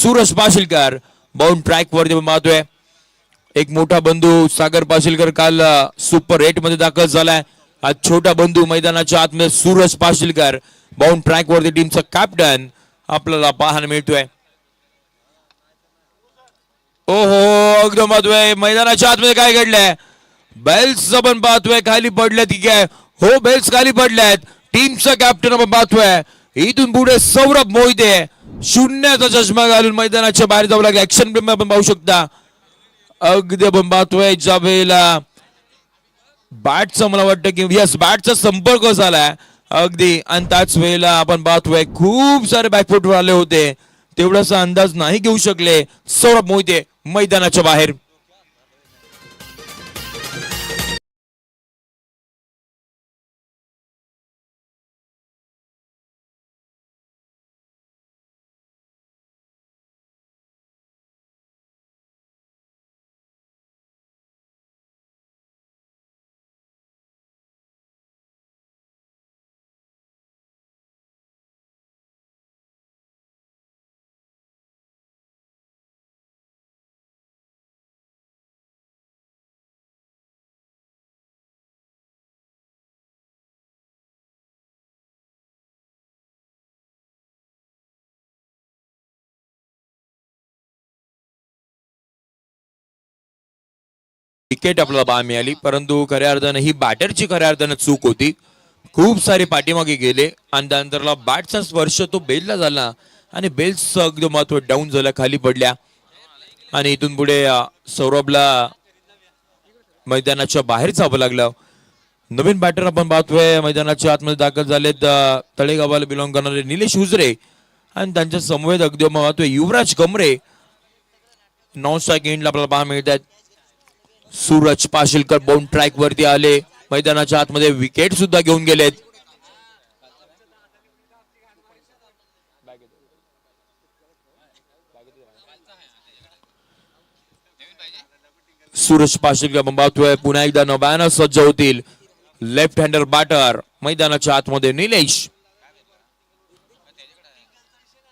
Suraj पाशीलकर bound track वरती पाहतोय. एक मोठा बंधू सागर पाशीलकर काल सुपर 8 मध्ये दाखल झालाय. आज छोटा बंधू मैदानाच्या आतमध्ये सूरज पाशीलकर बाउंड ट्रॅक वरती टीमचा कॅप्टन आपल्याला पाहायला मिळतोय. ओहो एकदम पाहतोय मैदानाच्या आतमध्ये काय घडलंय. बेल्स आपण पाहतोय खाली पडले. ठीक आहे हो बेल्स खाली पडल्यात. टीमचा कॅप्टन आपण पाहतोय. इथून पुढे सौरभ मोहिते शून्याचा चष्मा घालून मैदानाच्या बाहेर जाऊ लागला. ऍक्शन प्रेम आपण पाहू शकता. अगदी आपण पाहतोय ज्या वेळेला बॅटचा मला वाटतं की यस बॅटचा संपर्क झालाय अगदी आणि त्याच वेळेला आपण पाहतोय खूप सारे बॅकफुट आले होते. तेवढासा अंदाज नाही घेऊ शकले सौरभ मोहिते मैदानाच्या बाहेर. विकेट आपल्याला पाहायला मिळाली परंतु खऱ्या अर्थानं ही बॅटरची खऱ्या अर्थानं चूक होती. खूप सारे पाठीमागे गेले आणि त्यानंतरला बॅटचा स्पर्श तो बेलला झाला आणि बेल्स एकदम महत्व डाऊन झाला खाली पडल्या आणि इथून पुढे सौरभला मैदानाच्या बाहेर जावं लागलं. नवीन बॅटर आपण पाहतोय मैदानाच्या आतमध्ये दाखल झालेत. तळेगावाला बिलॉंग करणारे निलेश हुजरे आणि त्यांच्या समवेत अगदी पाहतोय युवराज कमरे नॉन स्ट्राईक एंडला आपल्याला पाहायला मिळतात. सूरज पाशीलकर बाउंड ट्रॅक वरती आले. मैदानाच्या आतमध्ये विकेट सुद्धा घेऊन गेलेत. सूरज पाशीलकर आपण पाहतोय पुन्हा एकदा नव्यानं सज्ज होतील. लेफ्ट हँडर बॅटर मैदानाच्या आतमध्ये निलेश.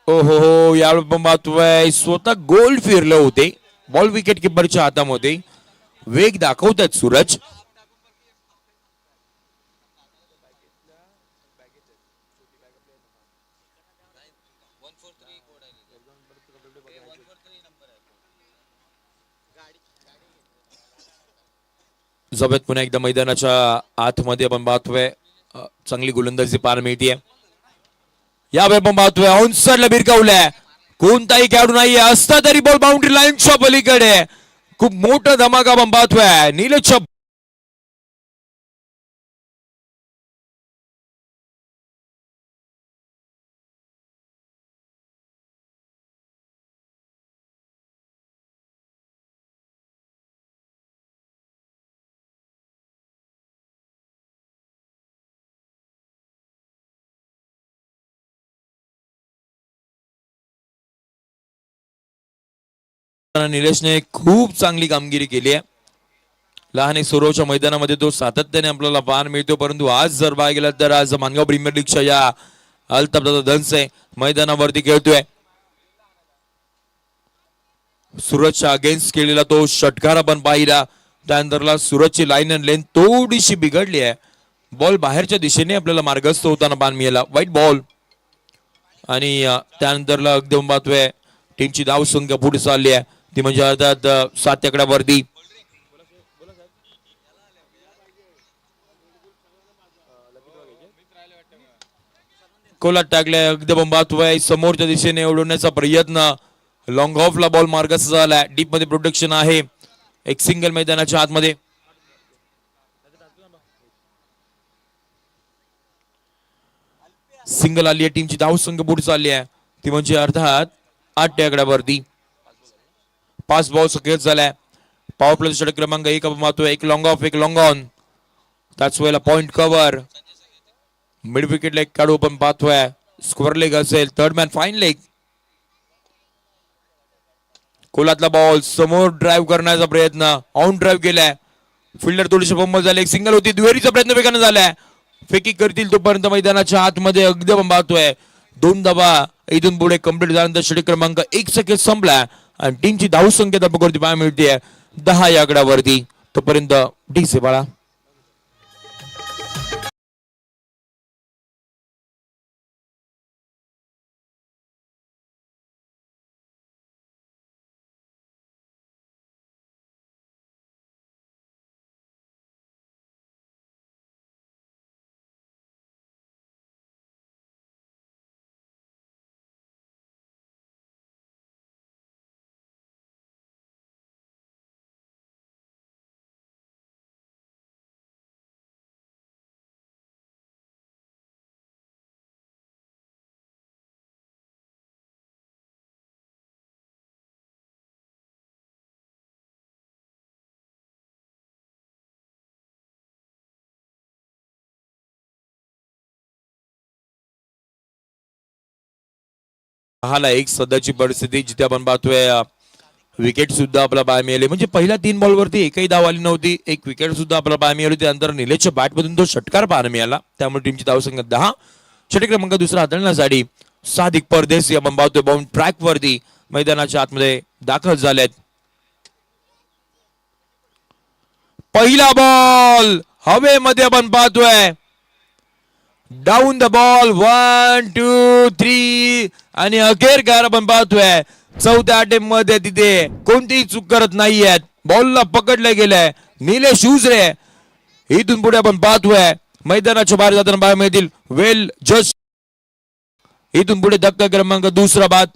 ओहो हो यावेळी आपण पाहतोय स्वतः गोल फिरले होते. बॉल विकेट किपरच्या हातामध्ये वेग दाखवतात सूरज. जबत पुन्हा एकदा मैदानाच्या आतमध्ये आपण पाहतोय चांगली गोलंदाजी पार मिळतीये. यावेळी आपण पाहतोय ऑनसाइडला भिरकावलाय. कोणताही खेळाडू नाही असता तरी बॉल बाउंड्री लाईनच्या पलीकडे. खूप मोठा धमाका आपण पाहतोय नीलेश. निलेशने खूप चांगली कामगिरी केली आहे. लहान सौरवच्या मैदानामध्ये तो सातत्याने आपल्याला पाहायला मिळतो परंतु आज जर पाहायला गेला तर आज मानगाव प्रीमियर लीगच्या या अल्ताफदादा धनसे मैदानावरती खेळतोय. सूरजच्या अगेन्स्ट केलेला तो षटकार आपण पाहिला. त्यानंतरला सूरजची लाईन अँड लेंथ थोडीशी बिघडली आहे. बॉल बाहेरच्या दिशेने आपल्याला मार्गस्थ होताना पाहायला मिळाला. वाईट बॉल आणि त्यानंतरला एकदम पाहतोय टीमची धाव संख्या पुढे चालली आहे ती म्हणजे अर्थात 7 आकड्यावरती. कोलात टाकलाय एकदम पाहतोय समोरच्या दिशेने उडवण्याचा प्रयत्न. लॉंग ऑफला बॉल मार्गस्थ झालाय. डीप मध्ये प्रोटेक्शन आहे. एक सिंगल मैदानाच्या आतमध्ये. सिंगल आली आहे. टीमची धाव संख्या पुढे चालली आहे ती म्हणजे अर्थात 8 आकड्यावरती. 5 बॉल सक्रिय झालाय. पॉवर प्ले षटक क्रमांक 1 आपण पाहतोय. एक लॉंग ऑफ एक लॉंग ऑन. त्याच वेळेला point cover. Mid wicket leg काढू पण पाहतोय. स्क्वेअर लेग असेल. Third man fine leg. कोलातला बॉल समोर ड्राईव्ह करण्याचा प्रयत्न. ऑन ड्राईव्ह केलाय. फिल्डर थोडीशी बंबल झाले. एक सिंगल होती. दुहेरीचा प्रयत्न वेगाने झालाय. फेकी करतील तोपर्यंत मैदानाच्या आतमध्ये अगदी आपण पाहतोय 2 धावा इथून पुढे कंप्लीट झाल्यानंतर षटक क्रमांक 1 सेकंद संपला आणि टीमची धावसंख्या धावपकडती पाहायला मिळते 10 या आकड्यावरती. तोपर्यंत डीसे बाळा. हाला एक सध्याची परिस्थिती जिथे आपण पाहतोय विकेट सुद्धा आपला पाय मिळाले. म्हणजे पहिल्या 3 बॉलवरती एकही धाव आली नव्हती. एक विकेट सुद्धा आपला पाय मिळाली. त्यानंतर निलेशच्या बॅटमधून तो षटकार पाहायला मिळाला. त्यामुळे टीमची धावसंख्या 10. षटक क्रमांक दुसरा हाताळण्यासाठी सादिक परदेसी आपण पाहतोय बाउंड ट्रॅक वरती मैदानाच्या आतमध्ये दाखल झालेत. पहिला बॉल हवेमध्ये आपण पाहतोय. डाऊन द बॉल 1 2 3 आणि अखेरकार आपण पाहतोय चौथ्या अटेम्प्ट मध्ये तिथे कोणतीही चूक करत नाहीयेत. बॉलला पकडले गेलंय निलेश उजरे. इथून पुढे आपण पाहतोय मैदानाच्या बाहेर जाताना पाहायला मिळतील वेल जस्ट. इथून पुढे धक्का क्रमांक दुसरा बाद.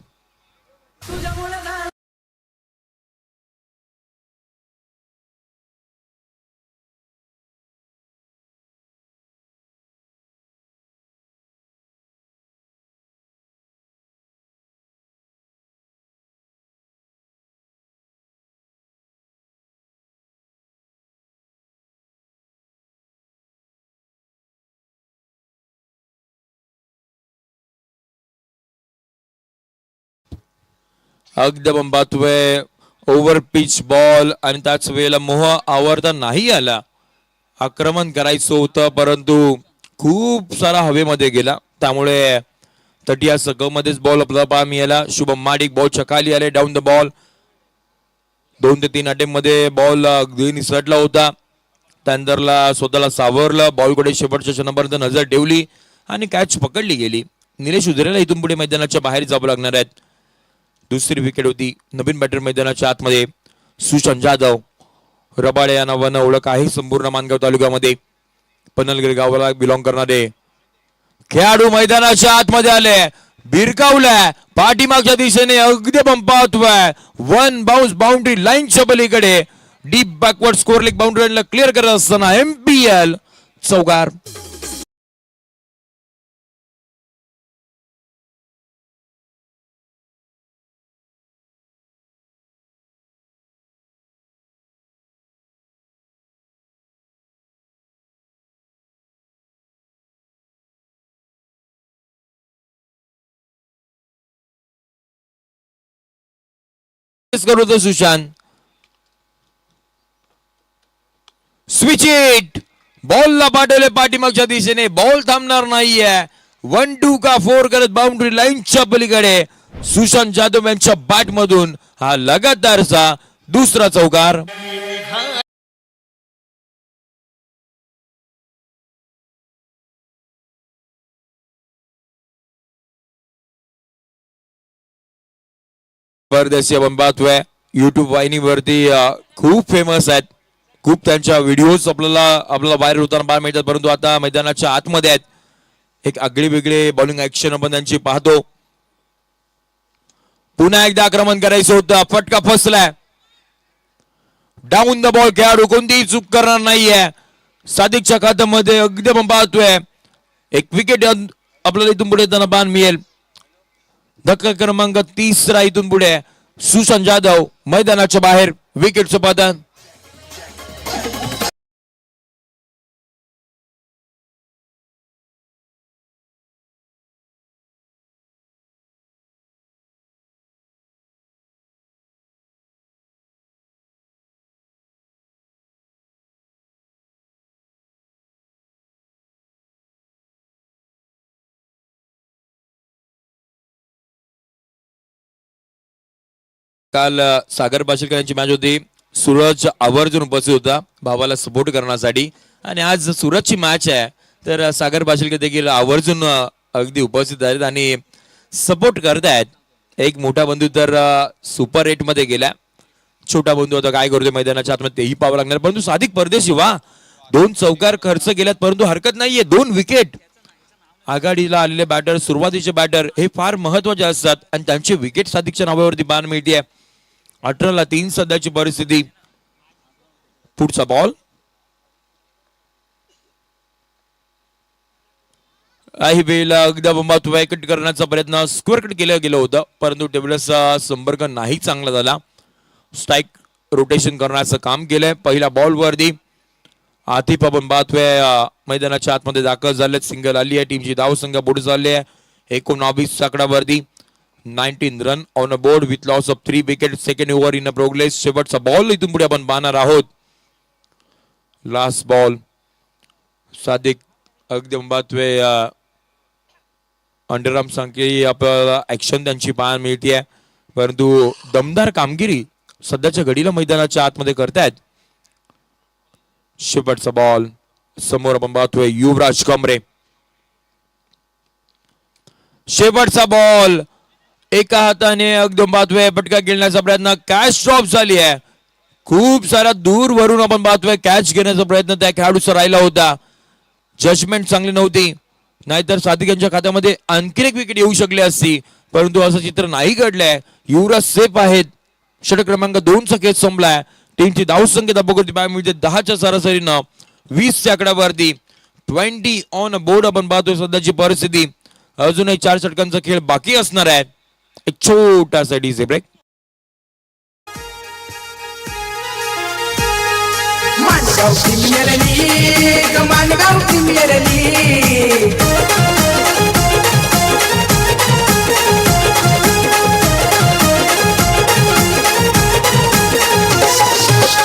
अगदी आपण पाहतोय ओव्हर पिच बॉल आणि त्याच वेळेला मोह आवरता नाही आला. आक्रमण करायचं होतं परंतु खूप सारा हवेमध्ये गेला. त्यामुळे तटिया सगमध्येच बॉल आपला पाहा मिळाला. शुभम माडिक बॉलच्या खाली आले. डाऊन द बॉल 2 ते 3 अटेम्प्ट मध्ये बॉल अगदी निसटला होता. त्यानंतरला स्वतःला सावरलं. बॉलकडे शेवटच्या क्षणापर्यंत नजर ठेवली आणि कॅच पकडली गेली. निलेश उजरेला इथून पुढे मैदानाच्या बाहेर जावं लागणार आहेत. दुसरी विकेट होती. नवीन बॅटर मैदानाच्या आतमध्ये सुशांत जाधव. रबाळे या नावानं ओळख आहे संपूर्ण मानगाव तालुक्यामध्ये. पनलगिरी गावाला बिलॉंग करणारे खेळाडू मैदानाच्या आतमध्ये आले. बिरकावलाय पाठीमागच्या दिशेने अगदी पाहतोय 1 बाउन्स बाउंड्री लाईनच्या पलीकडे deep backward score leg boundary लाईनला क्लिअर करत असताना एमपीएल चौकार. करतो सुशांत. Switch it. बॉलला पाठवले पाठीमागच्या दिशेने. बॉल थांबणार नाहीये. 1 2 का 4 करत बाउंड्री लाईनच्या पलीकडे सुशांत जाधव यांच्या बॅट मधून हा लगातारचा दुसरा चौकार. परदेशी आपण पाहतोय युट्यूब वाहिनीवरती खूप फेमस आहेत. खूप त्यांच्या व्हिडिओज आपल्याला व्हायरल होताना पाहायला मिळतात. परंतु आता मैदानाच्या आतमध्ये आहेत. एक आगळी वेगळी बॉलिंग ऍक्शन आपण त्यांची पाहतो. पुन्हा एकदा आक्रमण करायचं होतं. फटका फसलाय. Down the ball. खेळाडू कोणतीही चूक करणार नाहीये. सादिकच्या खात्यामध्ये अगदी आपण पाहतोय एक विकेट आपल्याला इथून पुढे त्यांना बाण मिळेल. धक्का क्रमांक 3 इथून पुढे सुशांत जाधव मैदानाच्या बाहेर. विकेटचं पतन. काल सागर पाशीलकर यांची मॅच होती. सूरज आवर्जून उपस्थित होता भावाला सपोर्ट करण्यासाठी आणि आज सूरजची मॅच आहे तर सागर पाशीलकर देखील आवर्जून अगदी उपस्थित आहेत आणि सपोर्ट करतायत. एक मोठा बंधू तर सुपर 8 मध्ये गेला. छोटा बंधू आता काय करतोय मैदानाच्या आतमध्ये तेही पाहावं लागणार. परंतु सादिक परदेशी वा 2 चौकार खर्च केल्यात परंतु हरकत नाहीये. 2 विकेट. आघाडीला आलेले बॅटर सुरुवातीचे बॅटर हे फार महत्वाचे असतात आणि त्यांची विकेट सादिकच्या नावावरती बाण मिळते. 18 3 सध्याची परिस्थिती. पुढचा बॉल काही वेळेला अगदी बंबात विकेट करण्याचा प्रयत्न स्क्वेअर कट केलं गेलं होतं परंतु टेबलचा संपर्क नाही चांगला झाला. स्ट्राईक रोटेशन करण्याचं काम केलंय. पहिल्या बॉल वरती आतिफ बंबातवे मैदानाच्या आतमध्ये दाखल झाले. सिंगल आली आहे. टीमची धावसंख्या पुढे चालली आहे 19 आकडावरती. 19 run on a board with loss of 3 wicket. Second over in a progress. शेवटचा बॉल इथून पुढे आपण पाहणार आहोत. लास्ट बॉल सादिक अगदी बंबातवे अंडरआर्म सांगते आपल्याला ऍक्शन त्यांची पाहायला मिळते परंतु दमदार कामगिरी सध्याच्या घडीला मैदानाच्या आतमध्ये करतायत. शेवटचा बॉल समोर आपण पाहतोय युवराज कमरे. शेवटचा बॉल एका हाताने अगदी पाहतोय पटका गिळण्याचा प्रयत्न. कॅच ड्रॉप झाली आहे. खूप सारा दूर वरून आपण पाहतोय कॅच घेण्याचा प्रयत्न त्या खेळाडूचा राहिला होता. जजमेंट चांगली नव्हती नाहीतर सादिक यांच्या खात्यामध्ये आणखी एक विकेट येऊ शकली असती परंतु असं चित्र नाही घडलंय. युवराज सेफ आहेत. षटक क्रमांक 2 चा खेळ संपलाय. टीमची धावसंख्या धावपगती पाहायला मिळते 10च्या सरासरीनं 20च्या आकड्यावरती. 20 ऑन बोर्ड आपण पाहतोय सध्याची परिस्थिती. अजूनही 4 षटकांचा खेळ बाकी असणार आहे. एक छोटासा DJ break. Mangaon premier league, Mangaon premier league.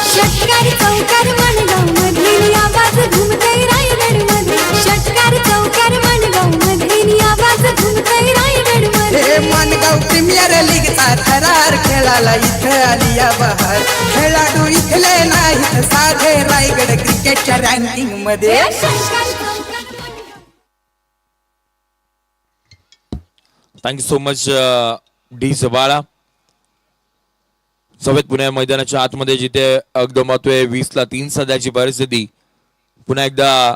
षटकार चौकार मानगाव मध्ये आवाज घुमतय रायगड मध्ये. षटकार चौकार मानगाव मध्ये आवाज घुमतय रायगड मध्ये. हे मानगाव प्रीमियर लीगचा थरार खेळाला इथं आली या बहार. खेळाडू इथले नाहीत साधे रायगड क्रिकेटच्या रँकिंग मध्ये. थँक्यू सो मच डी सवाळा. सवयत पुण्या मैदानाच्या आतमध्ये जिथे एकदम होतोय 20-3 सध्याची परिस्थिती. पुन्हा एकदा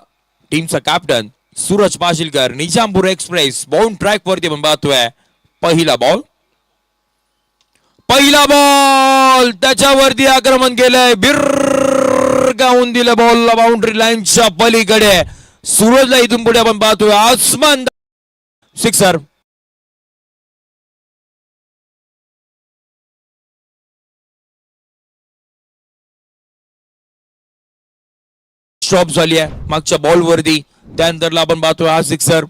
टीमचा captain Suraj Pashilkar. Nizampur express bound track वरती आपण पाहतोय. पहिला बॉल त्याच्यावरती आक्रमण केलंय. बिरगावून दिलं बॉलला बाउंड्री लाईनच्या पलीकडे. सूरजला इथून पुढे आपण पाहतोय आसमान सिक्सर. स्टॉप झाली आहे मागच्या बॉल वरती. त्यानंतरला आपण पाहतोय हा सिक्सर.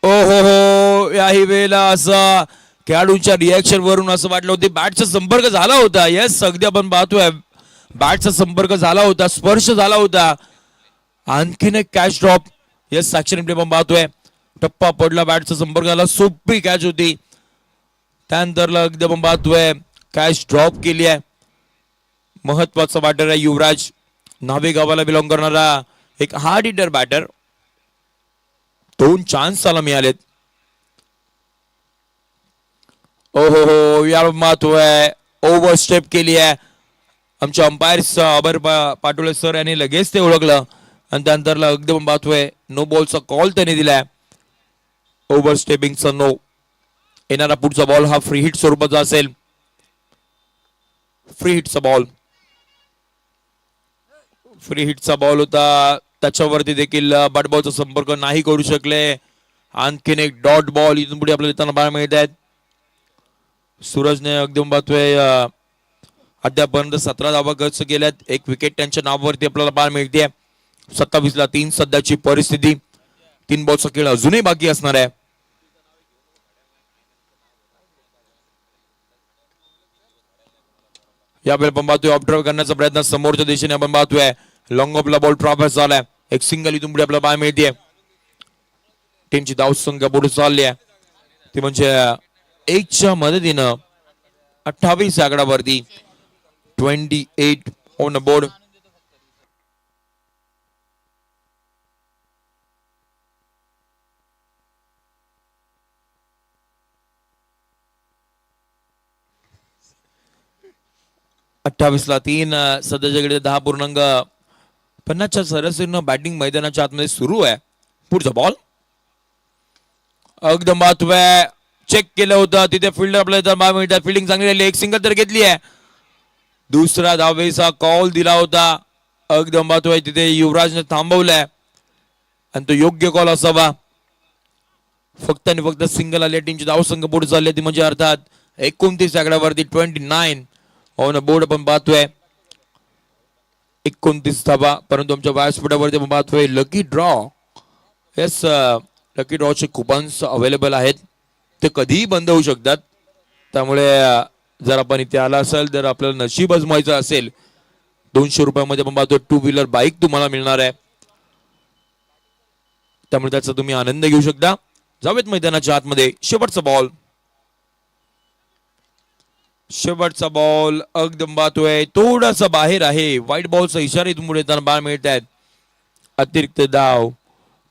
ओ हो याही वेळेला असं खेळाडूंच्या रिएक्शन वरून असं वाटलं होतं बॅटचा संपर्क झाला होता. येस अगदी आपण पाहतोय बॅटचा संपर्क झाला होता. स्पर्श झाला होता. आणखीन एक कॅच ड्रॉप. येस साक्षर आपण पाहतोय टप्पा पडला. बॅटचा संपर्क झाला. सोपी कॅच होती. त्यानंतरला अगदी आपण पाहतोय कॅच ड्रॉप केली आहे. महत्वाचा बॅटर आहे युवराज. नावे गावाला बिलॉंग करणारा एक हार्ड हिटर बॅटर. 2 चान्स त्याला मिळालेत. ओहो हो या महत्वाय ओव्हर स्टेप केली आहे. आमच्या अंपायर्स आभार पाटोळे सर यांनी लगेच ते ओळखलं आणि त्यानंतरला एकदम पाहतोय नो बॉलचा कॉल त्यांनी दिलाय. ओव्हर स्टेपिंगचा नो. येणारा पुढचा बॉल हा फ्री हिट स्वरूपाचा असेल. फ्री हिटचा बॉल. फ्री हिटचा बॉल होता. त्याच्यावरती देखील बॅटबॉलचा संपर्क नाही करू शकले. आणखीन एक डॉट बॉल इथून पुढे आपल्याला येताना पाहायला मिळत आहेत. सूरजने एकदम पाहतोय अद्यापर्यंत 17 धावा खर्च केल्यात. एक विकेट त्यांच्या नावावरती आपल्याला पाहायला मिळते. 27-3 सध्याची परिस्थिती. 3 बॉलचा खेळ अजूनही बाकी असणार आहे. यावेळी आपण पाहतोय ऑब्झर्व करण्याचा प्रयत्न समोरच्या दिशेने आपण पाहतोय. लॉंग ऑफला बॉल ट्रॉफॅस झालाय. एक सिंगल इथून पुढे आपल्याला पाहायला मिळते. टीमची धावसंख्या पुढे चालली आहे ती म्हणजे 1च्या मदतीनं 28 आकडावरती 28 ऑन द बोर्ड. ला 3 सध्याच्याकडे 10.50च्या सरासरीनं बॅटिंग मैदानाच्या आतमध्ये सुरू आहे. पुढचा बॉल एकदम बातव्या चेक केलं होतं तिथे फिल्डर आपल्याला मिळतात. फिल्डिंग चांगली राहिली, एक सिंगल तर घेतली आहे. दुसरा धावेचा कॉल दिला होता एकदम बातव्या तिथे युवराजने थांबवलाय आणि तो योग्य कॉल असावा. फक्त आणि फक्त सिंगल आले, टीमची धावसंख्या पुढे चालली ती म्हणजे अर्थात 29 आकड्यावरती 29 ऑन बोर्ड आपण पाहतोय. 29 धावा, परंतु आमच्या व्यासपीठावरती आपण पाहतोय लकी ड्रॉ. येस, लकी ड्रॉचे कुपन्स अवेलेबल आहेत, ते कधीही बंद होऊ शकतात. त्यामुळे जर आपण इथे आला असेल तर आपल्याला नशीब आजमायचं असेल 200 रुपयामध्ये आपण पाहतो 2 व्हीलर बाईक तुम्हाला मिळणार आहे. त्यामुळे त्याचा तुम्ही आनंद घेऊ शकता. जावेत मैदानाच्या आतमध्ये. शेवटचा बॉल एकदम पाहतोय थोडासा बाहेर आहे. व्हाईट बॉलचा इशारा इथून पुढे येताना बाहेर मिळत आहेत. अतिरिक्त धाव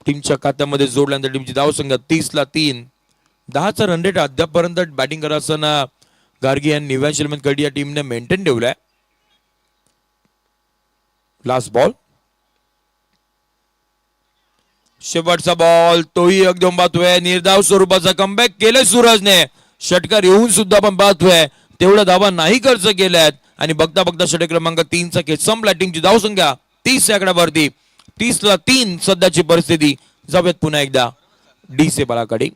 टीमच्या खात्यामध्ये जोडल्यानंतर टीमची धावसंख्या 30ला 3. 10चा रन रेट अद्यापपर्यंत बॅटिंग करत असताना गार्गी आणि निव्यांश कडे या टीमने मेंटेन ठेवलाय. लास्ट बॉल, शेवटचा बॉल, तोही एकदम पाहतोय निर्धाव स्वरूपाचा कमबॅक केलंय सूरजने. षटकार येऊन सुद्धा आपण पाहतोय तेवढ्या धावा नाही खर्च केल्यात आणि बघता बघता षटक क्रमांक 3चा खेळ संपला. टीमची धावसंख्या 30 आकड्यावरती 30ला 3 सध्याची परिस्थिती. जाऊयात पुन्हा एकदा डीसे बलाकडे.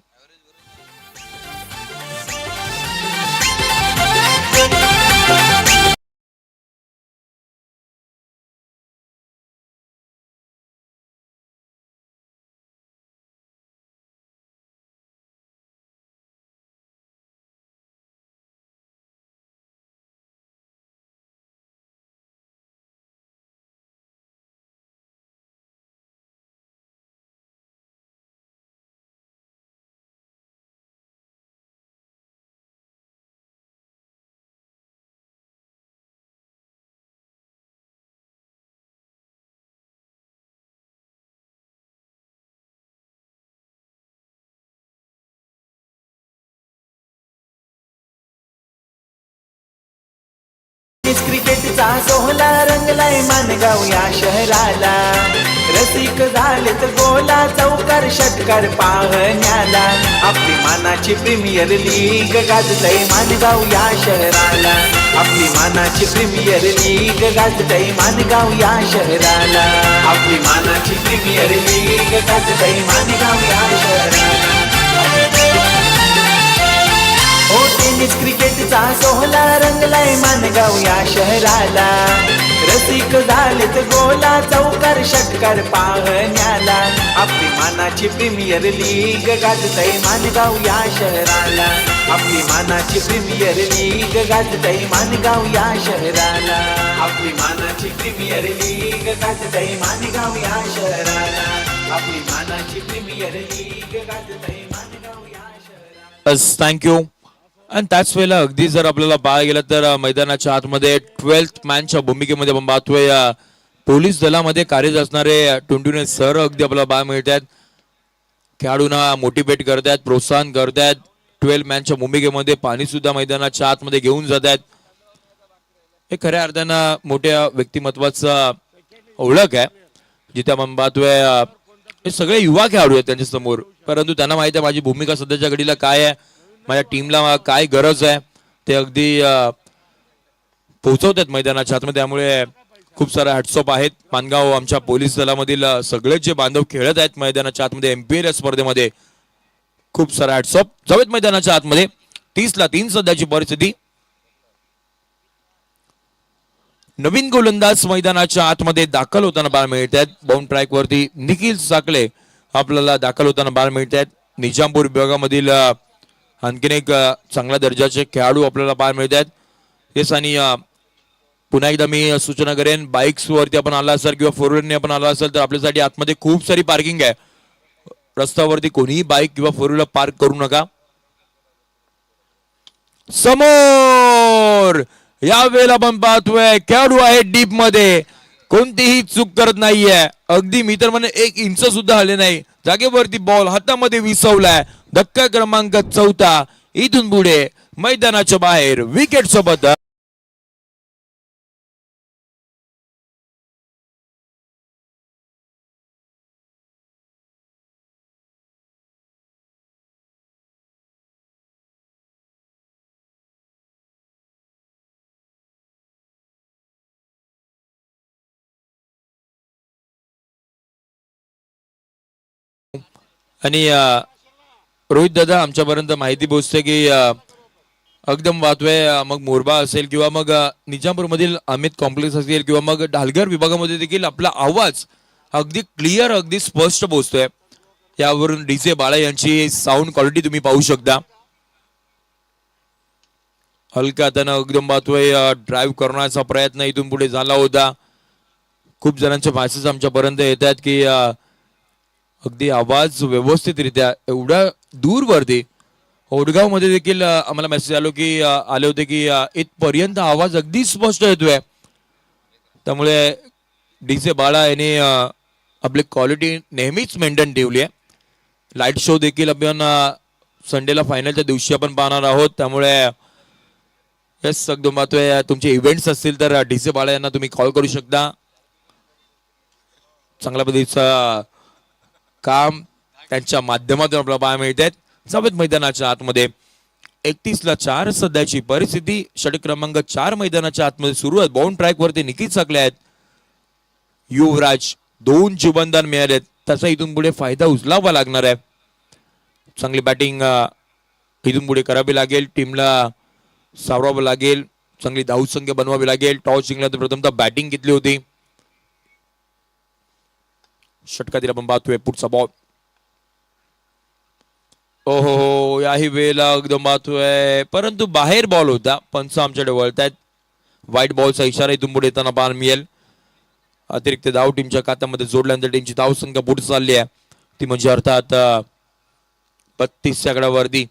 क्रिकेटचा सोहळा रंगलाय मानगाव या शहराला. रसिक झालेत गोला चौकार षटकार पाहण्याला. आपली मानाची प्रीमियर लीग गाजतय मानगाव या शहराला. आपली मानाची प्रीमियर लीग गाजतय मानगाव या शहराला. आपली मानाची प्रीमियर लीग गाजतय मानगाव या शहराला. हो टेनिस क्रिकेटचा सोहळा रंगलाय मानगाव या शहराला. रसिक झालेत गोला चौकार षटकार पाहण्याला. आपली मानाची प्रीमियर लीग गाजतय मानगाव या शहराला. आपली मानाची प्रीमियर लीग गाजतय मानगाव या शहराला. आपली मानाची प्रीमियर लीग गाजतय मानगाव या शहराला. आपली मानाची प्रीमियर लीग गाजतय मानगाव या शहराला. थँक्यू. आणि त्याच वेळेला अगदी जर आपल्याला पाहायला गेलं तर मैदानाच्या आतमध्ये 12th मॅनच्या भूमिकेमध्ये आपण पाहतोय पोलीस दलामध्ये कार्यरत असणारे टुनटुने सर अगदी आपल्याला पाहायला मिळत आहेत. खेळाडूंना मोटिवेट करतायत, प्रोत्साहन करतायत. 12 मॅनच्या भूमिकेमध्ये पाणी सुद्धा मैदानाच्या आतमध्ये घेऊन जात आहेत. हे खऱ्या अर्थानं मोठ्या व्यक्तिमत्वाचा ओळख आहे, जिथे आपण पाहतोय हे सगळे युवा खेळाडू आहेत त्यांच्या समोर. परंतु त्यांना माहिती आहे माझी भूमिका सध्याच्या घडीला काय आहे, माझ्या टीमला काय गरज आहे, ते अगदी पोहोचवतात मैदानाच्या आतमध्ये. त्यामुळे खूप सारे हॅट्सऑफ आहेत. मानगाव आमच्या पोलीस दलामधील सगळे जे बांधव खेळत आहेत मैदानाच्या आतमध्ये एमपीएल स्पर्धेमध्ये, खूप सारे हॅट्सऑफ. जावेत मैदानाच्या आतमध्ये. 30ला 3 सध्याची परिस्थिती. नवीन गोलंदाज मैदानाच्या आतमध्ये दाखल होताना पाहायला मिळत आहेत. बाउंड ट्रॅक वरती निखिल साकले आपल्याला दाखल होताना पाहायला मिळत आहेत. निजामपूर विभागामधील आणखीन एक चांगल्या दर्जाचे खेळाडू आपल्याला पाहायला मिळत आहेत. येस, आणि पुन्हा एकदा मी सूचना करेन, बाईक्स वरती आपण आला असेल किंवा 4 व्हीलरने आपण आला असेल तर आपल्यासाठी आतमध्ये खूप सारी पार्किंग आहे. रस्त्यावरती कोणीही बाईक किंवा 4 व्हीलर पार्क करू नका. समोर यावेळेला आपण पाहतोय खेळाडू आहे डीप मध्ये, कोणतीही चूक करत नाहीये. अगदी मी तर म्हणे 1 इंच सुद्धा हले नाही, जागेवरती बॉल हातामध्ये विसवलाय. धक्का क्रमांक 4. इथून पुढे मैदानाच्या बाहेर विकेट सोबत आणि रोहित दादा आमच्यापर्यंत माहिती पोहोचते की एकदम वाहतोय मग मोरबा असेल किंवा मग निजामपूर मधील अमित कॉम्प्लेक्स असेल किंवा मग ढालघर विभागामध्ये देखील आपला आवाज अगदी क्लिअर अगदी स्पष्ट पोहोचतोय. यावरून डीजे बाळा यांची साऊंड क्वालिटी तुम्ही पाहू शकता. हलका त्यानं एकदम पाहतोय ड्राईव्ह करण्याचा प्रयत्न इथून पुढे झाला होता. खूप जणांचे मॅसेज आमच्यापर्यंत येत आहेत की अगदी आवाज व्यवस्थितरित्या एवढ्या दूरवरती ओडगाव मध्ये देखील आम्हाला मेसेज आले होते की इथपर्यंत आवाज अगदी स्पष्ट येतोय. त्यामुळे डीजे बाळा यांनी आपली क्वालिटी नेहमीच मेंटेन ठेवली आहे. लाईट शो देखील आपण संडेला फायनलच्या दिवशी आपण पाहणार आहोत. त्यामुळे येस एकदम पाहतोय तुमचे इव्हेंट्स असतील तर डीजे बाळा यांना तुम्ही कॉल करू शकता. चांगल्या पद्धतीचं काम त्यांच्या माध्यमातून आपल्याला पाहायला मिळत आहेत. जावेद मैदानाच्या आतमध्ये 31-4 सध्याची परिस्थिती. षटक क्रमांक 4 मैदानाच्या आतमध्ये सुरू आहे. बाउंड ट्रॅक वरती निकीत सकले आहेत. युवराज 2 जीवनदान मिळालेत, त्याचा इथून पुढे फायदा उचलावा लागणार आहे. चांगली बॅटिंग इथून पुढे करावी लागेल, टीमला सावरावं लागेल, चांगली धावसंख्या बनवावी लागेल. टॉस जिंकला तर प्रथमतः बॅटिंग घेतली होती. षटकातील आपण पाहतोय पुढचा बॉल. ओहो याही वेळेला एकदम पाहतोय परंतु बाहेर बॉल होता. पंच आमच्याकडे वळतायत. व्हाईट बॉलचा इशारा इथून पुढे येताना पाहायला मिळेल. अतिरिक्त धाव टीमच्या खात्यामध्ये जोडल्यानंतर टीमची धाव संख्या पुढे चालली आहे. ती म्हणजे अर्थात 32 आकड्यावरती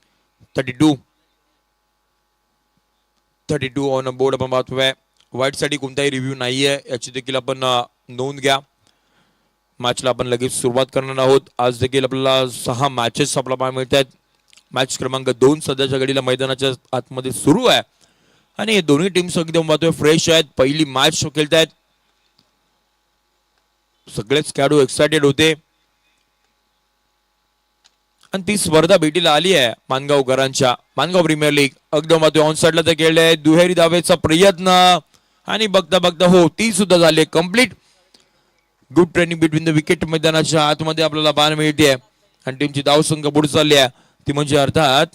32 ऑन बोर्ड आपण पाहतोय. व्हाईट साठी कोणताही रिव्ह्यू नाहीये याची देखील आपण नोंद घ्या. मॅचला आपण लगेच सुरुवात करणार आहोत. आज देखील आपल्याला 6 मॅचेस आपल्याला पाहायला मिळत आहेत. मॅच क्रमांक 2 सध्याच्या घडीला मैदानाच्या आतमध्ये सुरू आहे आणि हे दोन्ही टीम्स एकदम पाहतोय फ्रेश आहेत. पहिली मॅच खेळत आहेत. सगळेच खेळाडू एक्साइटेड होते आणि ती स्पर्धा भेटीला आली आहे मानगावकरांच्या. मानगाव प्रीमियर लीग एकदम पाहतोय ऑन साइडला ते खेळले. दुहेरी धावेचा प्रयत्न आणि बघता बघता हो ती सुद्धा झाली complete. Good training between the wicket मैदानाच्या आतमध्ये आपल्याला पाहायला मिळते आणि टीमची धाव संख्या पुढे चालली आहे. ती म्हणजे अर्थात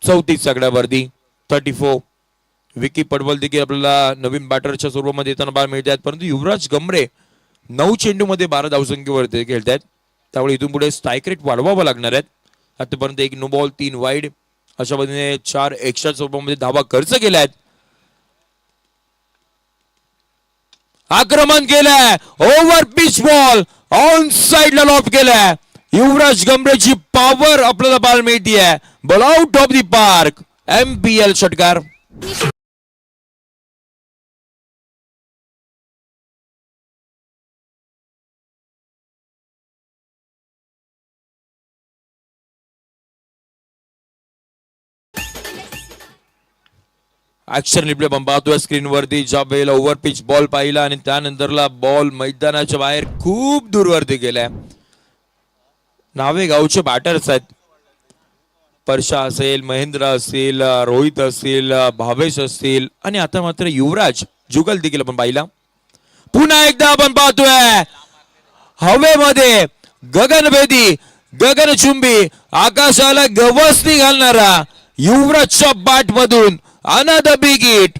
34 आकड्यावरती 34. विकी पडवल देखील आपल्याला नवीन बॅटरच्या स्वरूपामध्ये येताना पाहायला मिळतात. परंतु युवराज गमरे 9 चेंडूमध्ये 12 धावसंख्येवरती खेळत आहेत. त्यामुळे इथून पुढे स्ट्राईक रेट वाढवावं लागणार आहेत. आतापर्यंत 1 नो बॉल 3 वाईड अशा पद्धतीने 4 एक्स्ट्रा स्वरूपामध्ये धावा खर्च केल्या आहेत. आक्रमण केलंय. ओव्हर पिच बॉल ऑन साइडला लॉब केलाय. युवराज गमरेची पॉवर आपल्याला पाहायला मिळतीये. Ball out of the park. MPL षटकार. ऍक्शन रिप्ले आपण पाहतोय स्क्रीनवरती. ज्या वेळेला ओव्हर पिच बॉल पाहिला आणि त्यानंतरला बॉल मैदानाच्या बाहेर खूप दूरवरती गेलाय. नावे गावचे बॅटर्स आहेत. परशा असेल, महेंद्र असेल, रोहित असेल, भावेश असतील आणि आता मात्र युवराज जुगल देखील आपण पाहिला. पुन्हा एकदा आपण पाहतोय हवेमध्ये गगनभेदी गगनचुंबी आकाशाला गवसणी घालणारा युवराजच्या बॅट मधून अनदर बिग हिट.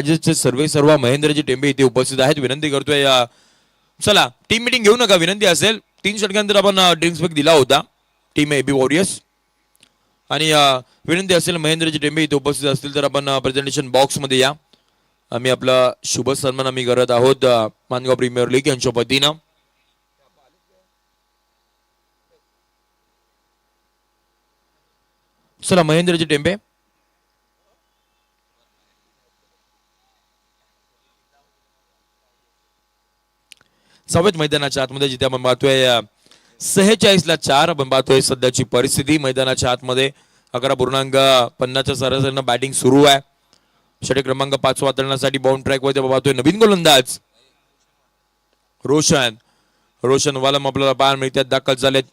राजेशचे सर्व महेंद्रजी टेंबे इथे उपस्थित आहेत. विनंती करतोय चला टीम मीटिंग घेऊ नका, विनंती असेल. 3 षटकांतर आपण ड्रिंक्स पॅक दिला होता टीम एबी वॉरियर्स. आणि विनंती असेल महेंद्रजी टेंबे इथे उपस्थित असतील तर आपण प्रेझेंटेशन बॉक्स मध्ये या. आम्ही आपला शुभ सन्मान आम्ही करत आहोत मानगाव प्रीमियर लीग यांच्या वतीनं. चला महेंद्रजी टेंबे. सवयत मैदानाच्या आतमध्ये जिथे आपण पाहतोय 46-4 आपण पाहतोय सध्याची परिस्थिती. मैदानाच्या आतमध्ये 11.50च्या सरासरीनं बॅटिंग सुरू आहे. षटक क्रमांक 5 वातरण्यासाठी बाउंड ट्रॅक वरती पाहतोय नवीन गोलंदाज रोशन वालम आपल्याला पाहायला मिळतात, दाखल झालेत.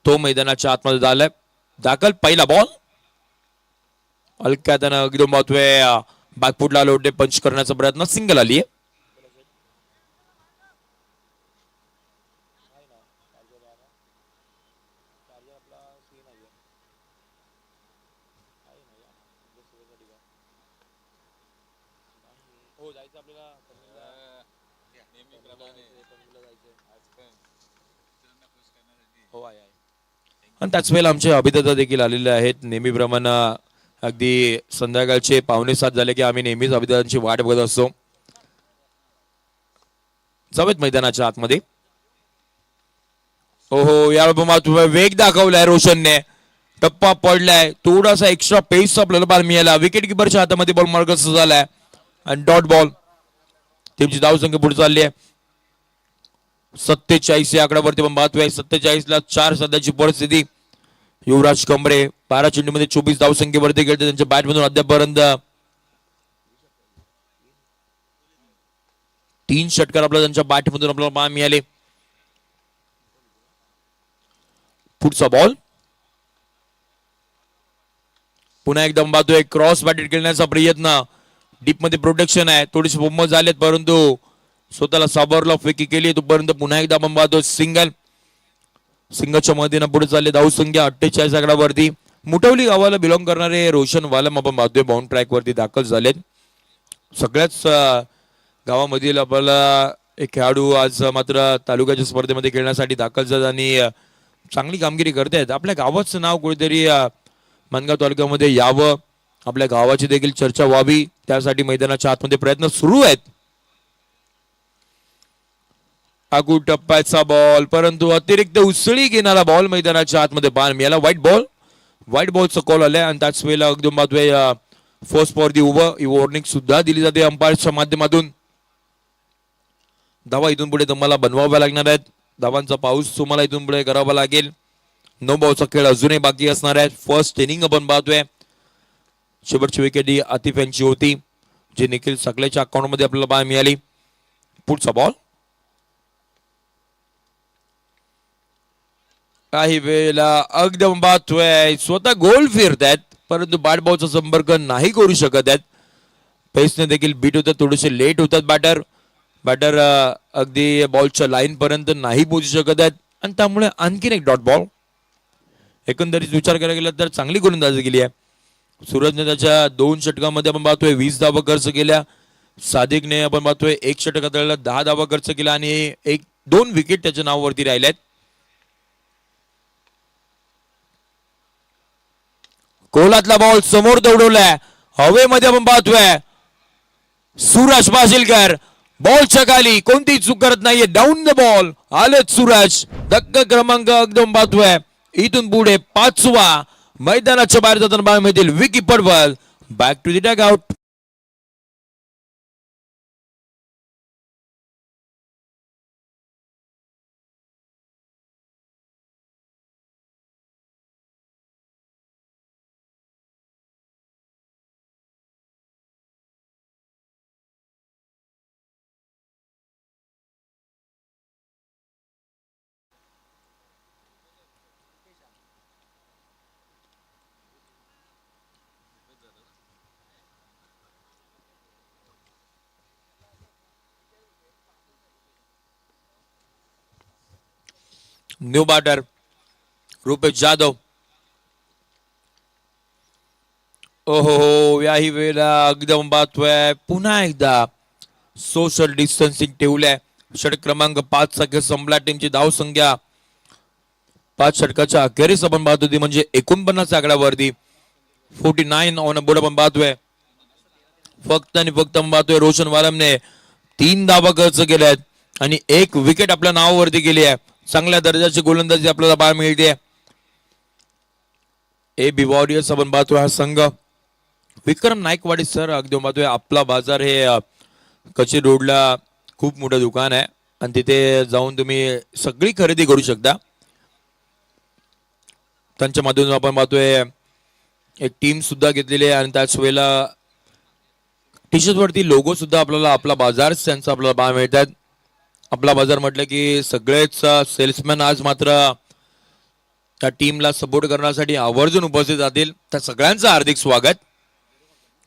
तो मैदानाच्या आतमध्ये झालाय दाखल. पहिला बॉल हलक्या त्यानं एकदम पाहतोय बॅकफुटला लोटे पंच करण्याचा प्रयत्न, सिंगल आली आहे. आणि त्याच वेळेला आमचे अभिनेता देखील आलेले आहेत. नेहमीप्रमाणे अगदी संध्याकाळचे 6:45 झाले की आम्ही नेहमीच अभिनेत्यांची वाट बघत असतो. जावेत मैदानाच्या आतमध्ये. ओहो या वेग दाखवलाय रोशनने, टप्पा पडलाय, थोडासा एक्स्ट्रा पेस आपल्याला बाल मिळाला. विकेट किपरच्या हातामध्ये बॉल मार्गस्थ झालाय आणि डॉट बॉल. टीमची धावसंख्या पुढे चालली आहे 47 या आकड्यावरती पण पाहतोय. 47ला 4 सध्याची परिस्थिती. युवराज कमरे 12 चेंडूमध्ये 24 धावसंख्येवरती खेळते. त्यांच्या बॅटमधून अद्यापपर्यंत 3 षटकार आपल्याला त्यांच्या बॅटमधून आपल्याला पाहायला मिळाले. पुढचा बॉल पुन्हा एकदम पाहतोय क्रॉस बॅटेड खेळण्याचा प्रयत्न. डीप मध्ये प्रोटेक्शन आहे, थोडीशी बोंब झालेत परंतु स्वतःला सावरला फेकी केली. तोपर्यंत पुन्हा एकदा आपण पाहतो सिंगलच्या मदतीनं पुढे चालले. धावसंख्या 48 आकड्यावरती. मुठवली गावाला बिलॉंग करणारे रोशन वालम आपण पाहतोय बाउंड ट्रॅक वरती दाखल झालेत. सगळ्याच गावामधील आपल्याला एक खेळाडू आज मात्र तालुक्याच्या स्पर्धेमध्ये खेळण्यासाठी दाखल झाले आणि चांगली कामगिरी करतायत. आपल्या गावाचं नाव कुठेतरी मानगाव तालुक्यामध्ये यावं, आपल्या गावाची देखील चर्चा व्हावी, त्यासाठी मैदानाच्या आतमध्ये प्रयत्न सुरू आहेत. आगू टप्प्याचा बॉल परंतु अतिरिक्त उसळी घेणारा बॉल मैदानाच्या आतमध्ये पाहायला मिळाला. व्हाईट बॉलचा कॉल आलाय आणि त्याच वेळेला एकदम पाहतोय first for the over warning सुद्धा दिली जाते अंपायरच्या माध्यमातून. धावा इथून पुढे तुम्हाला बनवाव्या लागणार आहेत. धावांचा पाऊस तुम्हाला इथून पुढे करावा लागेल. 9 बॉलचा खेळ अजूनही बाकी असणार आहे. फर्स्ट इनिंग आपण पाहतोय. शेवटची विकेट ही आतिफ यांची होती जी निखिल सकलेच्या अकाउंट मध्ये आपल्याला पाहायला मिळाली. पुढचा बॉल काही वेळेला एकदम पाहतोय स्वतः गोल फिरतायत परंतु बॅट बॉलचा संपर्क नाही करू शकत आहेत. पेसने देखील बीट होतात, थोडेसे लेट होतात. बॅटर अगदी बॉलच्या लाईन पर्यंत नाही पोहोचू शकत आहेत आणि त्यामुळे आणखीन एक डॉट बॉल. एकंदरीत विचार करायला गेला तर चांगली गोलंदाजी केली आहे. सूरजने त्याच्या 2 षटकामध्ये आपण पाहतोय 20 धावा खर्च केल्या. सादिकने आपण पाहतोय 1 षटकात 10 धावा खर्च केला आणि 2 विकेट त्याच्या नावावरती राहिल्यात. कोलातला बॉल समोर दौडवलाय हवेमध्ये आपण पाहतोय. सूरज पाशीलकर बॉलच्या खाली कोणतीही चूक करत नाहीये. डाऊन द बॉल आलेत सूरज. धक्का क्रमांक एकदम पाहतोय इथून पुढे 5वा मैदानाच्या बाहेर जाताना बाहेर मिळतील. Vicky Padwal back to the dugout. New batter Rupesh Jadhav ओहो, याही वेळेला एकदम पाहतोय पुन्हा एकदा सोशल डिस्टन्सिंग ठेवलंय. षटक क्रमांक 5 चा खेळ संपला. टीमची धाव संख्या 5 षटकाच्या अखेरीस आपण पाहतो ती म्हणजे 49 आकड्यावरती 49 ऑन बोर्ड आपण पाहतोय. फक्त आणि फक्त आपण पाहतोय रोशन वालमने 3 धावा खर्च केल्या आहेत आणि 1 विकेट आपल्या नावावरती गेली आहे. चांगल्या दर्जाची गोलंदाजी आपल्याला पाहायला मिळते. ए बी वॉरियर्स आपण पाहतोय हा संघ. विक्रम नाईकवाडी सर अगदी पाहतोय आपला बाजार हे कचे रोडला खूप मोठं दुकान आहे आणि तिथे जाऊन तुम्ही सगळी खरेदी करू शकता. त्यांच्या मधून आपण पाहतोय एक टीम सुद्धा घेतलेली आहे आणि त्याच वेळेला टी शर्ट वरती लोगो सुद्धा आपल्याला आपला बाजार त्यांचा आपल्याला पाहायला मिळतात. आपला बाजार म्हटलं की सगळेच सेल्समॅन आज मात्र त्या टीमला सपोर्ट करण्यासाठी आवर्जून उपस्थित राहतील. त्या सगळ्यांचं हार्दिक स्वागत.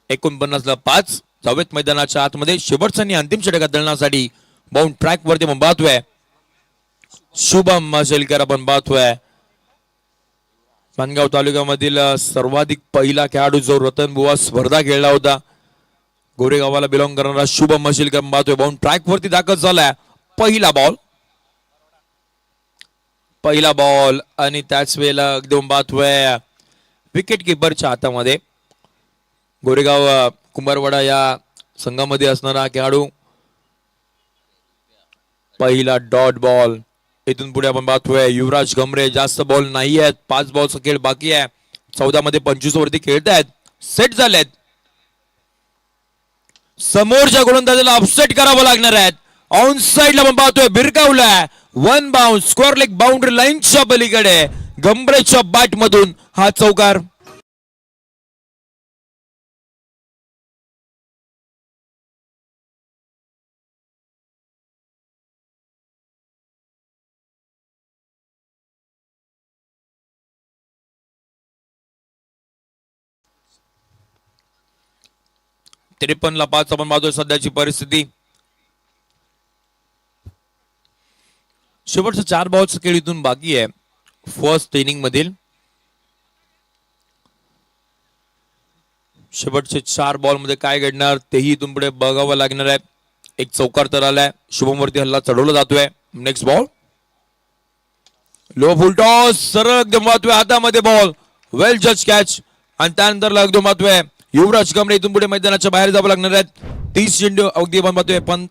49-5 जावेत मैदानाच्या आतमध्ये शेवटचा आणि अंतिम षटकात दळण्यासाठी बाउंड ट्रॅक वरती आपण पाहतोय शुभम माशेलकर. आपण पाहतोय माणगाव तालुक्यामधील सर्वाधिक पहिला खेळाडू जो रतन बुवा स्पर्धा खेळला होता गोरेगावाला बिलॉंग करणारा शुभम माशेलकर पाहतोय बाउंड ट्रॅक वरती दाखल झालाय. पहिला बॉल आणि त्याच वेळेला एकदम पाहतोय विकेट किपरच्या हातामध्ये. गोरेगाव कुंभारवाडा या संघामध्ये असणारा खेळाडू. पहिला डॉट बॉल. इथून पुढे आपण पाहतोय युवराज गमरे. जास्त बॉल नाही आहेत. 5 बॉलचा खेळ बाकी आहे. 14 मध्ये 25 वरती खेळतायत. सेट झालेत. समोरच्या गोलंदाजाला अपसेट करावं लागणार आहेत. ऑन साइडला आपण पाहतोय भिरकावलाय. 1 बाउंड स्क्वेअर लेग बाउंड्री लाईनच्या पलीकडे गमरेच्या बॅट मधून हा चौकार. त्रेपन्नला 5 आपण पाहतोय सध्याची परिस्थिती. शेवटचं 4 बॉलचं खेळ इथून बाकी आहे फर्स्ट इनिंग मधील. शेवटचे 4 बॉल मध्ये काय घडणार तेही इथून पुढे बघावं लागणार आहे. एक चौकार तर आलाय. शुभम वरती हल्ला चढवला जातोय. नेक्स्ट बॉल लो फुल टॉस. सरळ एकदम पाहतोय हातामध्ये बॉल. वेल जज कॅच आणि त्यानंतर एकदम पाहतोय युवराज गमरे. इथून पुढे मैदानाच्या बाहेर जावं लागणार आहेत. 30 चेंडू अगदी आपण पाहतोय पण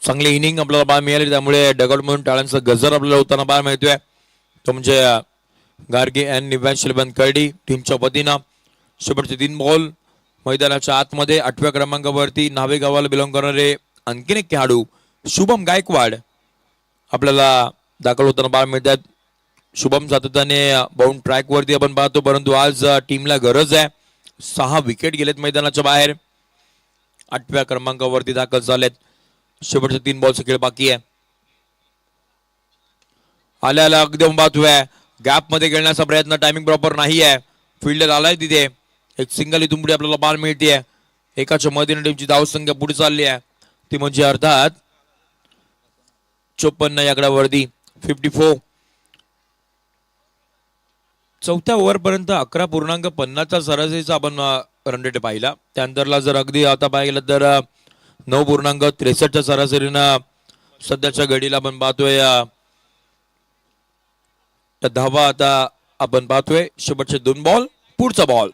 चांगली इनिंग आपल्याला पाहायला मिळाली. त्यामुळे डगआउट म्हणून टाळ्यांचा गजर आपल्याला होताना पाहायला मिळतोय. तो म्हणजे गार्गे अँड निव्यांशल बनकर्डी टीमच्या वतीनं. शेवटचे 3 बॉल मैदानाच्या आतमध्ये 8व्या क्रमांकावरती नावे गावाला बिलॉंग करणारे आणखीन एक खेळाडू शुभम गायकवाड आपल्याला दाखल होताना पाहायला मिळतात. शुभम सातत्याने बाउंड ट्रॅक वरती आपण पाहतो परंतु आज टीमला गरज आहे. 6 विकेट गेलेत मैदानाच्या बाहेर. 8व्या क्रमांकावरती दाखल झालेत. शेवटचे 3 बॉलचा खेळ बाकी आहे. आल्याला एकदम पाहतोय गॅप मध्ये खेळण्याचा प्रयत्न. टायमिंग प्रॉपर नाही आहे. फिल्डर आलाय तिथे. एक सिंगल इथून पुढे आपल्याला बॉल मिळते. एकाच्या मदतीने टीमची धाव संख्या पुढे चालली आहे ती म्हणजे अर्थात 54 या आकड्यावरती 54. चौथ्या ओव्हर पर्यंत 11.50चा सरासरीचा आपण रन रेट पाहिला. त्यानंतरला जर अगदी आता पाहिलं तर 9.63च्या सरासरीनं सध्याच्या घडीला आपण पाहतोय धावा आता आपण पाहतोय. शेवटचे 2 बॉल पुढचा बॉल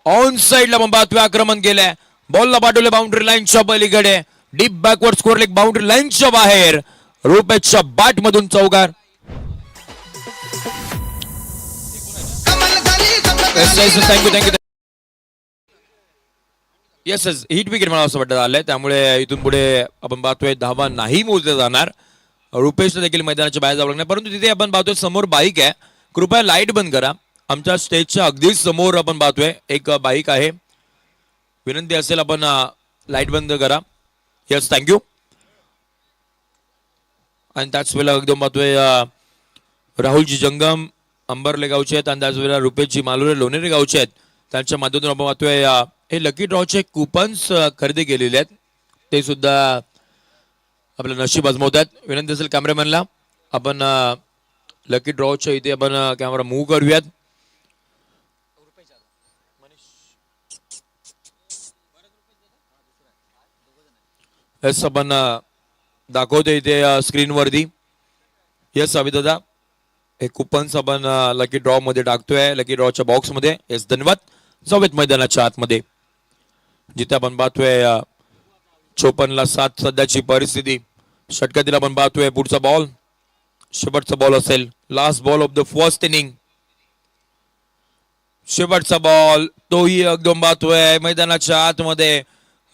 ऑन साइडला आपण पाहतोय आक्रमण केलंय. बॉलला पाठवले बाउंड्री लाईनच्या पलीकडे deep backward score leg boundary लाईनच्या बाहेर रुपेशच्या बॅट मधून चौकार. थँक्यू. येस हिट विकेट मला असं वाटत आलंय. त्यामुळे इथून पुढे आपण पाहतोय धावा नाही मोजल्या जाणार रुपेश देखील मैदानाच्या बाहेर जावं लागणार, परंतु तिथे आपण पाहतोय समोर बाईक आहे. कृपया लाईट बंद करा. आमच्या स्टेजच्या अगदीच समोर आपण पाहतोय एक बाईक आहे. विनंती असेल आपण लाईट बंद करा. Yes, thank you. आणि त्याच वेळेला एकदम पाहतोय राहुलजी जंगम अंबरले गावचे आहेत आणि त्याच वेळेला रुपेशजी मालुरे लोणेरे गावचे आहेत. त्यांच्या माध्यमातून आपण पाहतोय हे लकी ड्रॉचे कुपन्स खरेदी केलेले आहेत, ते सुद्धा आपलं नशीब आजमावतात. विनंती असेल कॅमेरामॅनला आपण लकी ड्रॉच्या इथे आपण कॅमेरा मूव्ह करूयात. यस, आपण दाखवतोय इथे स्क्रीनवरती. यस अभि दादा, हे कुपन्स आपण लकी ड्रॉ मध्ये टाकतोय, लकी ड्रॉच्या बॉक्स मध्ये. येस, धन्यवाद. जाऊयात मैदानाच्या आतमध्ये, जिथे आपण पाहतोय 54-7 सध्याची परिस्थिती. षटकातील आपण पाहतोय पुढचा बॉल, शेवटचा बॉल असेल, last ball of the first inning. शेवटचा बॉल तोही एकदम पाहतोय मैदानाच्या आतमध्ये.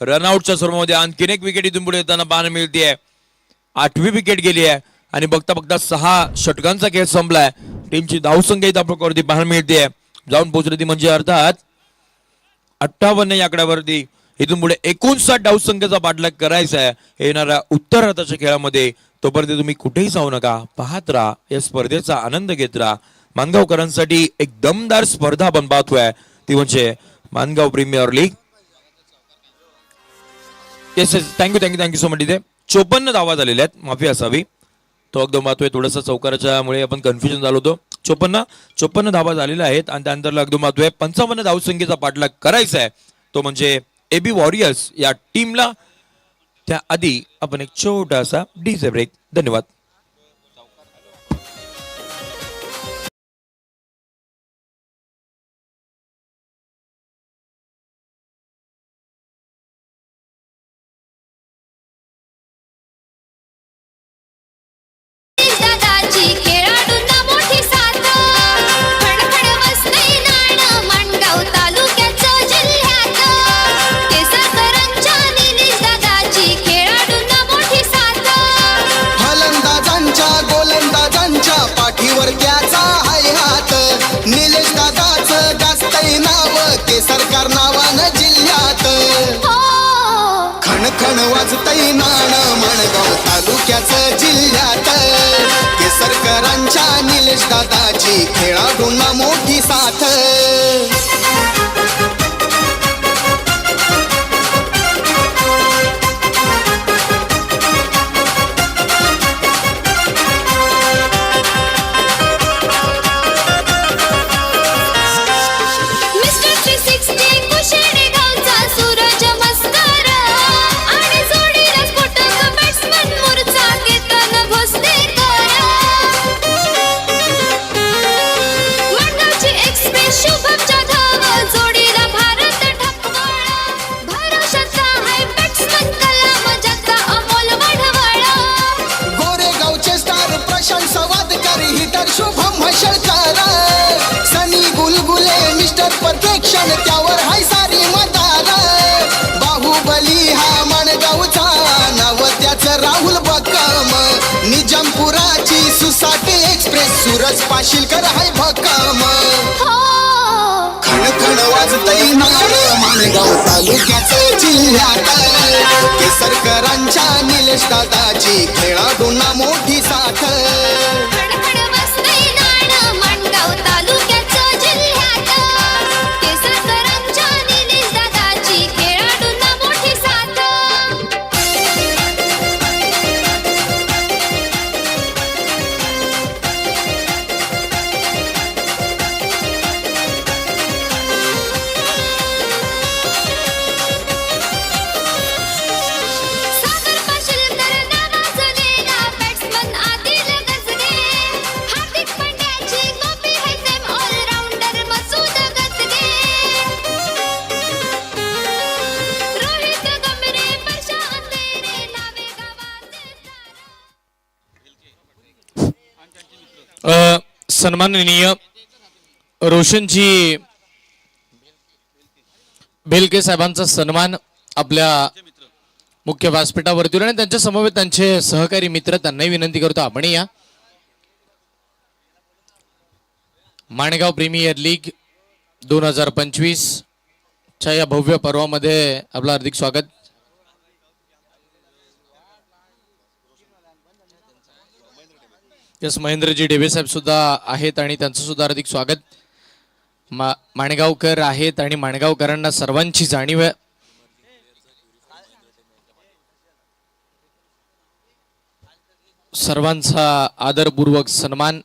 रनआउटच्या स्वरूपामध्ये आणखीन एक विकेट इथून पुढे येताना पाहायला मिळते. 8वी विकेट गेली आहे आणि बघता बघता 6 षटकांचा खेळ संपलाय. टीमची धावसंख्या इथं आपल्यावरती पाहायला मिळते, जाऊन पोहोचली ती म्हणजे अर्थात 58 या आकड्यावरती. इथून पुढे 59 धावसंख्येचा पाठलाग करायचा आहे येणाऱ्या उत्तरार्धाच्या खेळामध्ये. तोपर्यंत तुम्ही कुठेही जाऊ नका, पाहत राहा, या स्पर्धेचा आनंद घेत राहा. मानगावकरांसाठी एक दमदार स्पर्धा आपण पाहतोय, ती म्हणजे Mangaon premier league. Yes yes, thank you so much. इथे 54 धावा झालेल्या आहेत, माफी असावी. तो एकदम पाहतोय थोडंसं चौकाराच्या मुळे आपण कन्फ्युजन झालो होतो. 54 धावा झालेल्या आहेत आणि त्यानंतर एकदम पाहतोय 55 धावसंख्येचा पाठलाग करायचा आहे, तो म्हणजे AB वॉरियर्स या टीमला. त्याआधी आपण एक छोटासा डीजे ब्रेक. धन्यवाद. दादाची खेळाडूंना मोठी साथ, खडखड वाजतंय नाणं माणगाव तालुक्याचं जिल्ह्यात. केसरकरांच्या निलेश दादाची खेळाडूंना मोठी साथ. फलंदाजांच्या गोलंदाजांच्या पाठीवर त्याचा हाय हात. निलेश दादाचं गाजतंय नाव केसरकार नावानं जिल्ह्यात. खणखण वाजतंय नाणं माणगाव तालुक्याचं जिल्ह्यात. केसरकरांच्या निलेश दादाची खेळाडूंना मोठी साथ. मिस्टर 360 कुशेडे गावचा सूरज मस्कर आणि जोडीला स्फोटक बॅट्समन मोरचा केतन भोसलेकर. माणगावची एक्सप्रेस शुभम जाधव जोडीला भारत ठपवळ. भरोशाचा हाय बॅट्समन कलाम जगता अमोल वढवळ. गोरेगावचे स्टार प्रशांत सवादकर, हिटर शुभम म्हशळकर. सनी गुलगुले मिस्टर परफेक्शन, त्यावर हाय सारी मदार. बाहुबली हा माणगावचा, नाव त्याचं राहुल बक्कम. निजामपुराची सुसाटी एक्सप्रेस, सूरज पाशीलकर हाय भक्कम. खणखण वाजतंय नाणं माणगाव तालुक्याचं जिल्ह्यात. केसरकरांच्या निलेश दादाची खेळाडूंना मोठी साथ. खडखड वाजतंय नाणं माणगाव तालुक्याचं जिल्ह्यात. केसरकरांच्या निलेश दादाची खेळाडूंना मोठी साथ. सागर पाशीलकर नावाजलेला बॅट्समन आदिल गजगे. हार्दिक पंड्याची कॉपी है सेम ऑलराऊंडर मसूद गजगे. रोहित गमरे वर्षा अंधेरे नावे गावाचे. सन्माननीय रोशनजी भेलके साहेबांचा सन्मान आपल्या मुख्य व्यासपीठावरती आणि त्यांच्या समवेत त्यांचे सहकारी मित्र त्यांनाही विनंती करतो आपण या माणगाव प्रीमियर लीग 2025 च्या या भव्य पर्वामध्ये आपलं हार्दिक स्वागत. यस, महेंद्रजी डेबे साहेब सुद्धा आहेत आणि त्यांचं सुद्धा हार्दिक स्वागत. माणगावकर आहेत आणि माणगावकरांना सर्वांची जाणीव आहे. सर्वांचा आदरपूर्वक सन्मान.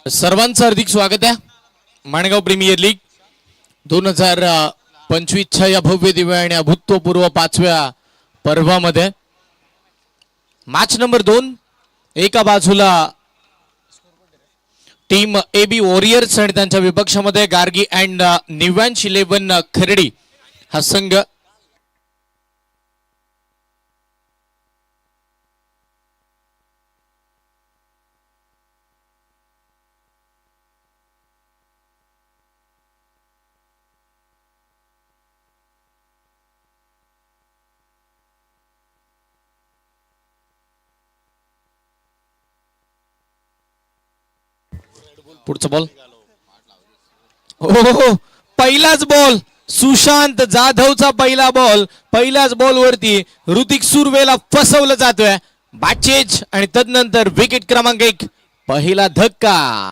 सर्वांचं हार्दिक स्वागत आहे माणगाव प्रीमियर लीग 2025च्या या भव्य दिव्य आणि अभूतपूर्व 5व्या पर्वामध्ये मॅच नंबर 2. एका बाजूला टीम AB वॉरियर्स आणि त्यांच्या विपक्षामध्ये गार्गी अँड निव्यांश 11 खर्डी हा संघ. पुढचा बॉल. हो, पहिलाच बॉल सुशांत जाधवचा पहिला बॉल. पहिल्याच बॉल वरती ऋतिक सुर्वेला फसवलं जातोय बॅचेज आणि तदनंतर विकेट क्रमांक 1 पहिला धक्का.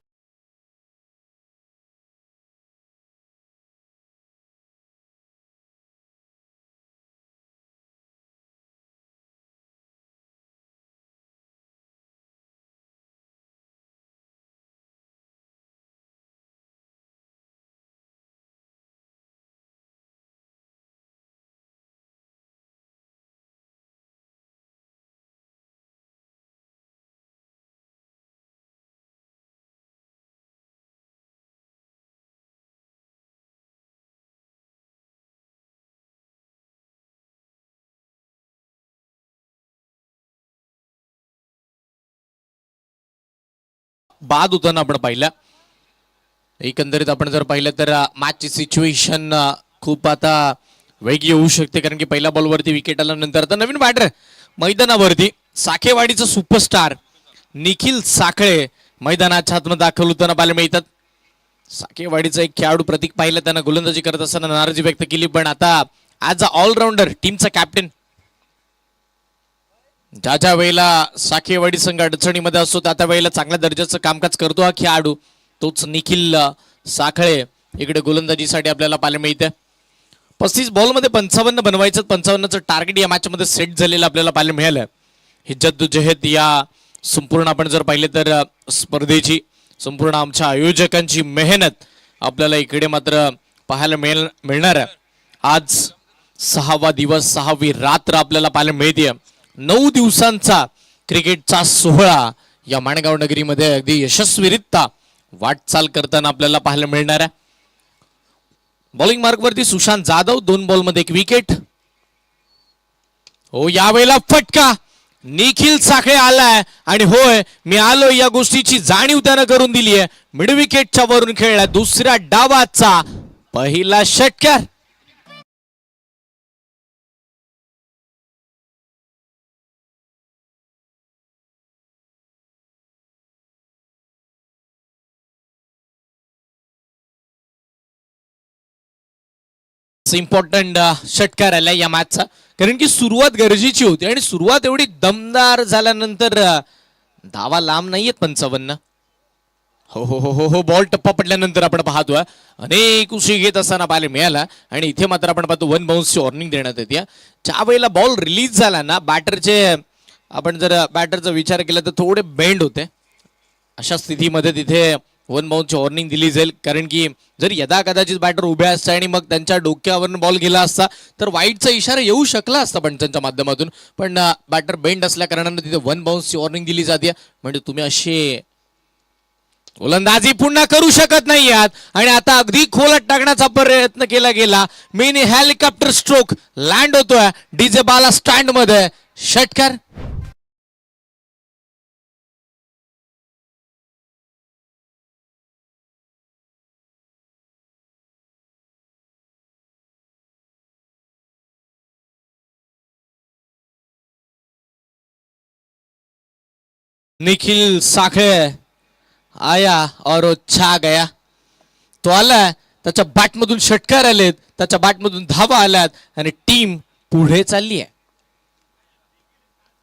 बाद होताना आपण पाहिलं. एकंदरीत आपण जर पाहिलं तर मॅचची सिच्युएशन खूप आता वेगळी होऊ शकते कारण की पहिल्या बॉलवरती विकेट आल्यानंतर आता नवीन बॅटर मैदानावरती साखेवाडीचं सुपरस्टार निखिल साखळे मैदानाच्या आतमध्ये दाखल होताना पाहायला मिळतात. साखेवाडीचा एक खेळाडू प्रतीक पाहिलं त्यानं गोलंदाजी करत असताना नाराजी व्यक्त केली, पण आता ॲज अ ऑलराऊंडर टीमचा कॅप्टन ज्या वेळेला साखेवाडी संघ अडचणीमध्ये असतो त्या वेळेला चांगल्या दर्जाचं कामकाज करतो हा खेळाडू, तोच निखिल साखळे इकडे गोलंदाजीसाठी आपल्याला पाहायला मिळते. 35 बॉलमध्ये 55 बनवायचं, 55चं टार्गेट या मॅच मध्ये सेट झालेलं आपल्याला पाहायला मिळालं. ही जद्दोजहद या संपूर्ण आपण जर पाहिले तर स्पर्धेची संपूर्ण आमच्या आयोजकांची मेहनत आपल्याला इकडे मात्र पाहायला मिळणार आहे. आज 6वा दिवस 6वी रात्र आपल्याला पाहायला मिळते. 9 दिवसांचा क्रिकेटचा सोहळा या माणगाव नगरीमध्ये अगदी यशस्वीरित्या वाटचाल करताना आपल्याला पाहायला मिळणार आहे. बॉलिंग मार्कवरती सुशांत जाधव 2 बॉलमध्ये 1 विकेट. हो, यावेळेला फटका निखिल साखळे आलाय आणि होय मी आलो या गोष्टीची जाणीव त्यानं करून दिली आहे. मिड विकेटच्या वरून खेळला दुसऱ्या डावाचा पहिला षटकार. इम्पॉर्टंट षटकार आला या मॅचचा, कारण की सुरुवात गरजेची होती आणि सुरुवात एवढी दमदार झाल्यानंतर धावा लांब नाहीयेत 55. हो हो हो हो हो बॉल टप्पा पडल्यानंतर आपण पाहतोय अनेक उशी घेत असताना पाहायला मिळाला आणि इथे मात्र आपण पाहतो 1 बाउन्सची वॉर्निंग देण्यात येते. ज्या वेळेला बॉल रिलीज झाला ना बॅटरचे, आपण जर बॅटरचा विचार केला तर थोडे बेंड होते. अशा स्थितीमध्ये तिथे 1 बाउन्सची वॉर्निंग दिली जाईल, कारण की जर यदा कदाचित बॅटर उभे असते आणि मग त्यांच्या डोक्यावरून बॉल गेला असता तर वाईटचा इशारा येऊ शकला असता पंचांच्या माध्यमातून, पण बॅटर बेंड असल्या कारणाने तिथे 1 बाउन्सची वॉर्निंग दिली जाते. म्हणजे तुम्ही असे गोलंदाजी पुन्हा करू शकत नाही आहात आणि आता अगदी खोलात टाकण्याचा प्रयत्न केला गेला. मिनी हेलिकॉप्टर स्ट्रोक लँड होतोय डीजे बाला स्टँड मध्ये. षटकार. निखिल साखळे आया और वो छा गया. तो आलाय, त्याच्या बॅटमधून षटकार आलेत, त्याच्या बॅटमधून धावा आल्यात आणि टीम पुढे चालली आहे.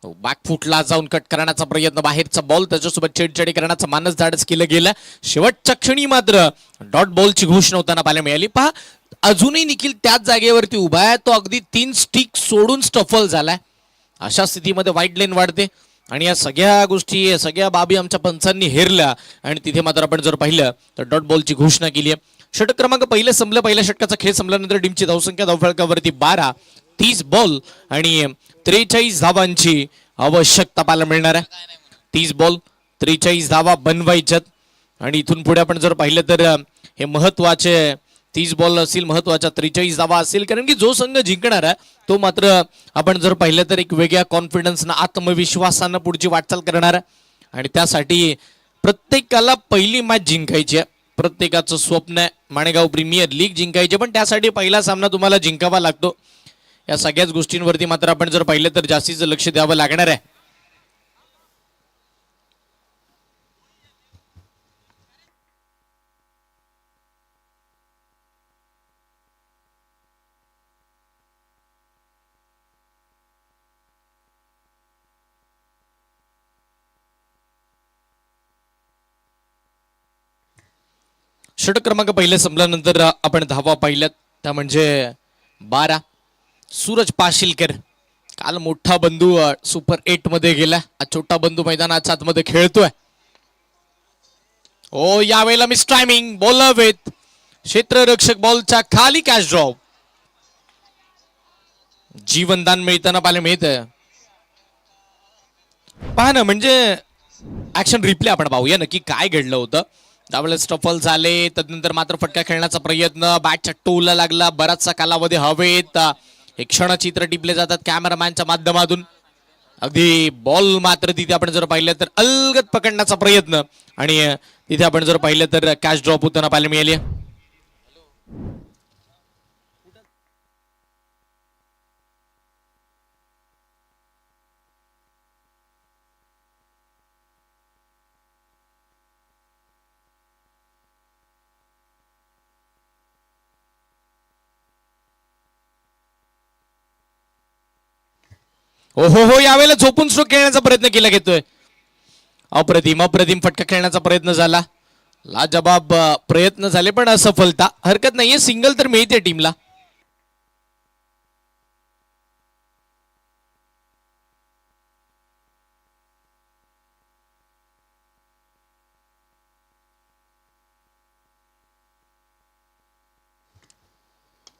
बॅकफुटला जाऊन कट करण्याचा प्रयत्न, बाहेरचा बॉल, त्याच्यासोबत छेडछाडी करण्याचा मानस धाडस केलं गेलं. शेवटच्या क्षणी मात्र डॉट बॉलची घोषणा होताना पाहायला मिळाली. पहा, अजूनही निखिल त्याच जागेवरती उभा आहे. तो अगदी 3 स्टिक सोडून स्टफल झालाय. अशा स्थितीमध्ये वाईट लेन वाढते आणि या सगळ्या गोष्टी, सगळ्या बाबी आमच्या पंचांनी हेरल्या आणि तिथे मात्र आपण जर पाहिलं तर डॉट बॉलची घोषणा केली आहे. षटक क्रमांक पहिले संपलं. पहिल्या षटकाचा खेळ संपल्यानंतर टीमची धावसंख्या धावफलकावरती 12, 30 बॉल आणि 43 धावांची आवश्यकता पाहायला मिळणार आहे. 30 बॉल 43 धावा बनवायच्यात आणि इथून पुढे आपण जर पाहिलं तर हे महत्वाचे 30 बॉल असतील, महत्वाच्या 43 धावा असतील, कारण की जो संघ जिंकणार आहे तो मात्र आपण जर पाहिलं तर एक वेगळ्या कॉन्फिडन्सनं, आत्मविश्वासानं पुढची वाटचाल करणार आहे. आणि त्यासाठी प्रत्येकाला पहिली मॅच जिंकायची आहे. प्रत्येकाचं स्वप्न आहे माणेगाव प्रीमियर लीग जिंकायचे, पण त्यासाठी पहिला सामना तुम्हाला जिंकावा लागतो. या सगळ्याच गोष्टींवरती मात्र आपण जर पाहिलं तर जास्तीचं लक्ष द्यावं लागणार आहे. षटक क्रमांक पहिले संपल्यानंतर आपण धावा पाहिल्यात, त्या म्हणजे 12. सूरज पाशिलकर, काल मोठा बंधू सुपर 8 मध्ये गेला, छोटा बंधू मैदानाच्या आतमध्ये खेळतोय. ओ यावेळेला मिस टायमिंग, बॉलर विथ क्षेत्ररक्षक बॉलच्या खाली कॅच ड्रॉप. जीवनदान मिळताना पाहायला मिळतं. पहा ना, म्हणजे ऍक्शन रिप्ले आपण पाहूया नक्की काय घडलं होतं. त्यावेळेस स्टफल झाले, तदनंतर मात्र फटका खेळण्याचा प्रयत्न, बॅटच्या टोला लागला, बराचसा कालावधी हवेत. हे क्षणचित्र टिपले जातात कॅमेरामॅनच्या माध्यमातून. अगदी बॉल मात्र तिथे आपण जर पाहिलं तर अलगद पकडण्याचा प्रयत्न आणि तिथे आपण जर पाहिलं तर कॅच ड्रॉप होताना पाहायला मिळाली. हो हो हो, यावेळेला झोपून स्ट्रोक खेळण्याचा प्रयत्न केला घेतोय. अप्रतिम अप्रतिम फटका खेळण्याचा प्रयत्न झाला, लाजबाब प्रयत्न झाले पण असफलता. हरकत नाहीये, सिंगल तर मिळते टीमला.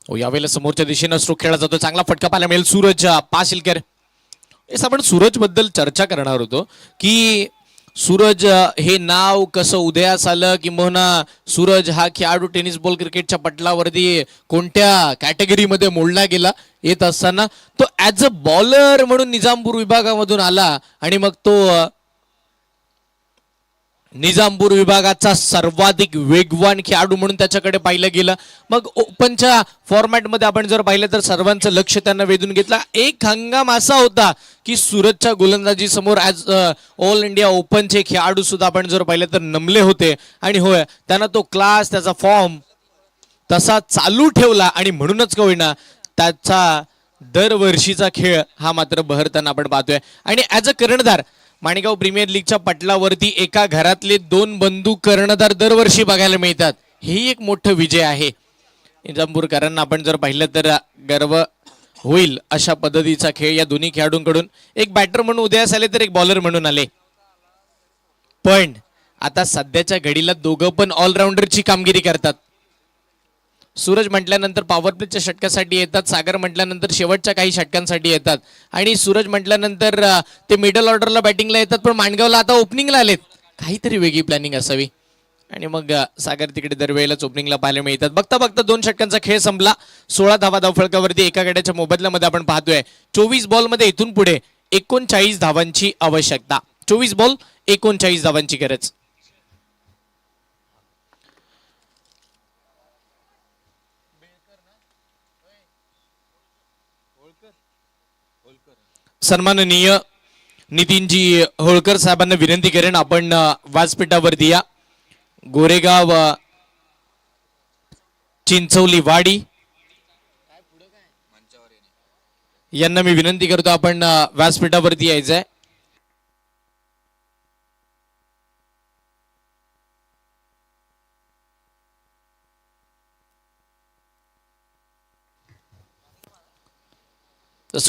यावेळेला समोरच्या दिशेनं स्ट्रोक खेळला जातो, चांगला फटका पाहायला मिळेल. सूरज पाशिलकर, आपण सूरज बद्दल चर्चा करणार होतो की सूरज हे नाव कसं उदयास आलं, किंवा सूरज हा खेळाडू टेनिस बॉल क्रिकेटच्या पटलावरती कोणत्या कॅटेगरीमध्ये मोडला गेला. येत असताना तो ऍज अ बॉलर म्हणून निजामपूर विभागामधून आला आणि मग तो निजामपूर विभागाचा सर्वाधिक वेगवान खेळाडू म्हणून त्याच्याकडे पाहिलं गेलं. मग ओपनच्या फॉर्मॅटमध्ये आपण जर पाहिलं तर सर्वांचं लक्ष त्यांना वेधून घेतला. एक हंगाम असा होता की सूरजच्या गोलंदाजी समोर ऍज ऑल इंडिया ओपनचे खेळाडू सुद्धा आपण जर पाहिलं तर नमले होते. आणि होय, त्यानं तो क्लास, त्याचा फॉर्म तसा चालू ठेवला आणि म्हणूनच का होईना त्याचा दरवर्षीचा खेळ हा मात्र बहरताना आपण पाहतोय. आणि ऍज अ कर्णधार माणेगाव प्रीमियर लीगच्या पटलावरती एका घरातले 2 बंधू कर्णधार दरवर्षी बघायला मिळतात. हे एक मोठं विजय आहे. निजामपूरकरांना आपण जर पाहिलं तर गर्व होईल अशा पद्धतीचा खेळ या दोन्ही खेळाडूंकडून. एक बॅटर म्हणून उदयास आले तर एक बॉलर म्हणून आले, पण आता सध्याच्या घडीला दोघं पण ऑलराऊंडरची कामगिरी करतात. सूरज म्हटल्यानंतर पॉवर प्लेच्या षटकासाठी येतात, सागर म्हटल्यानंतर शेवटच्या काही षटकांसाठी येतात, आणि सूरज म्हटल्यानंतर ते मिडल ऑर्डरला बॅटिंगला येतात. पण माणगावला आता ओपनिंगला आलेत. काहीतरी वेगळी प्लॅनिंग असावी. आणि मग सागर तिकडे दरवेळेलाच ओपनिंगला पाहायला मिळतात. बघता बघता 2 षटकांचा खेळ संपला. 16 धावा धावफलकावरती एका गड्याच्या मोबदल्यामध्ये आपण पाहतोय 24 बॉलमध्ये इथून पुढे 39 धावांची आवश्यकता. 24 बॉल 39 धावांची गरज. सन्माननीय नितीनजी होळकर साहेबांना विनंती करेन आपण व्यासपीठावरती या. गोरेगाव चिंचवली वाडी यांना मी विनंती करतो आपण व्यासपीठावरती यायचंय.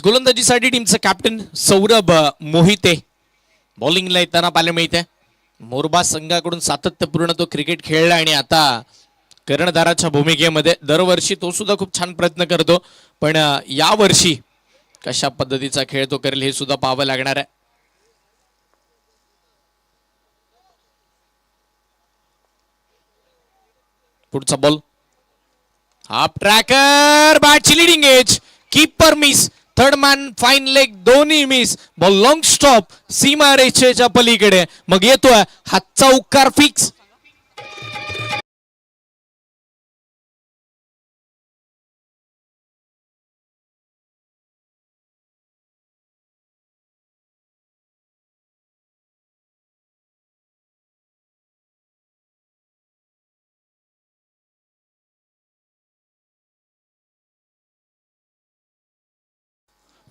गोलंदाजीसाठी टीमचं कॅप्टन सौरभ मोहिते बॉलिंगला येताना पाहायला मिळते. मोरबा संघाकडून सातत्यपूर्ण तो क्रिकेट खेळला आणि आता कर्णधाराच्या भूमिकेमध्ये दरवर्षी तो सुद्धा खूप छान प्रयत्न करतो, पण यावर्षी कशा पद्धतीचा खेळ तो करेल हे सुद्धा पाहावं लागणार आहे. पुढचा बॉल हाफ ट्रॅकर बॅटची leading edge keeper miss third man fine leg दोन्ही मिस बॉल लॉंग स्टॉप सीमा रेषेच्या पलीकडे मग येतोय हातचा उकार फिक्स.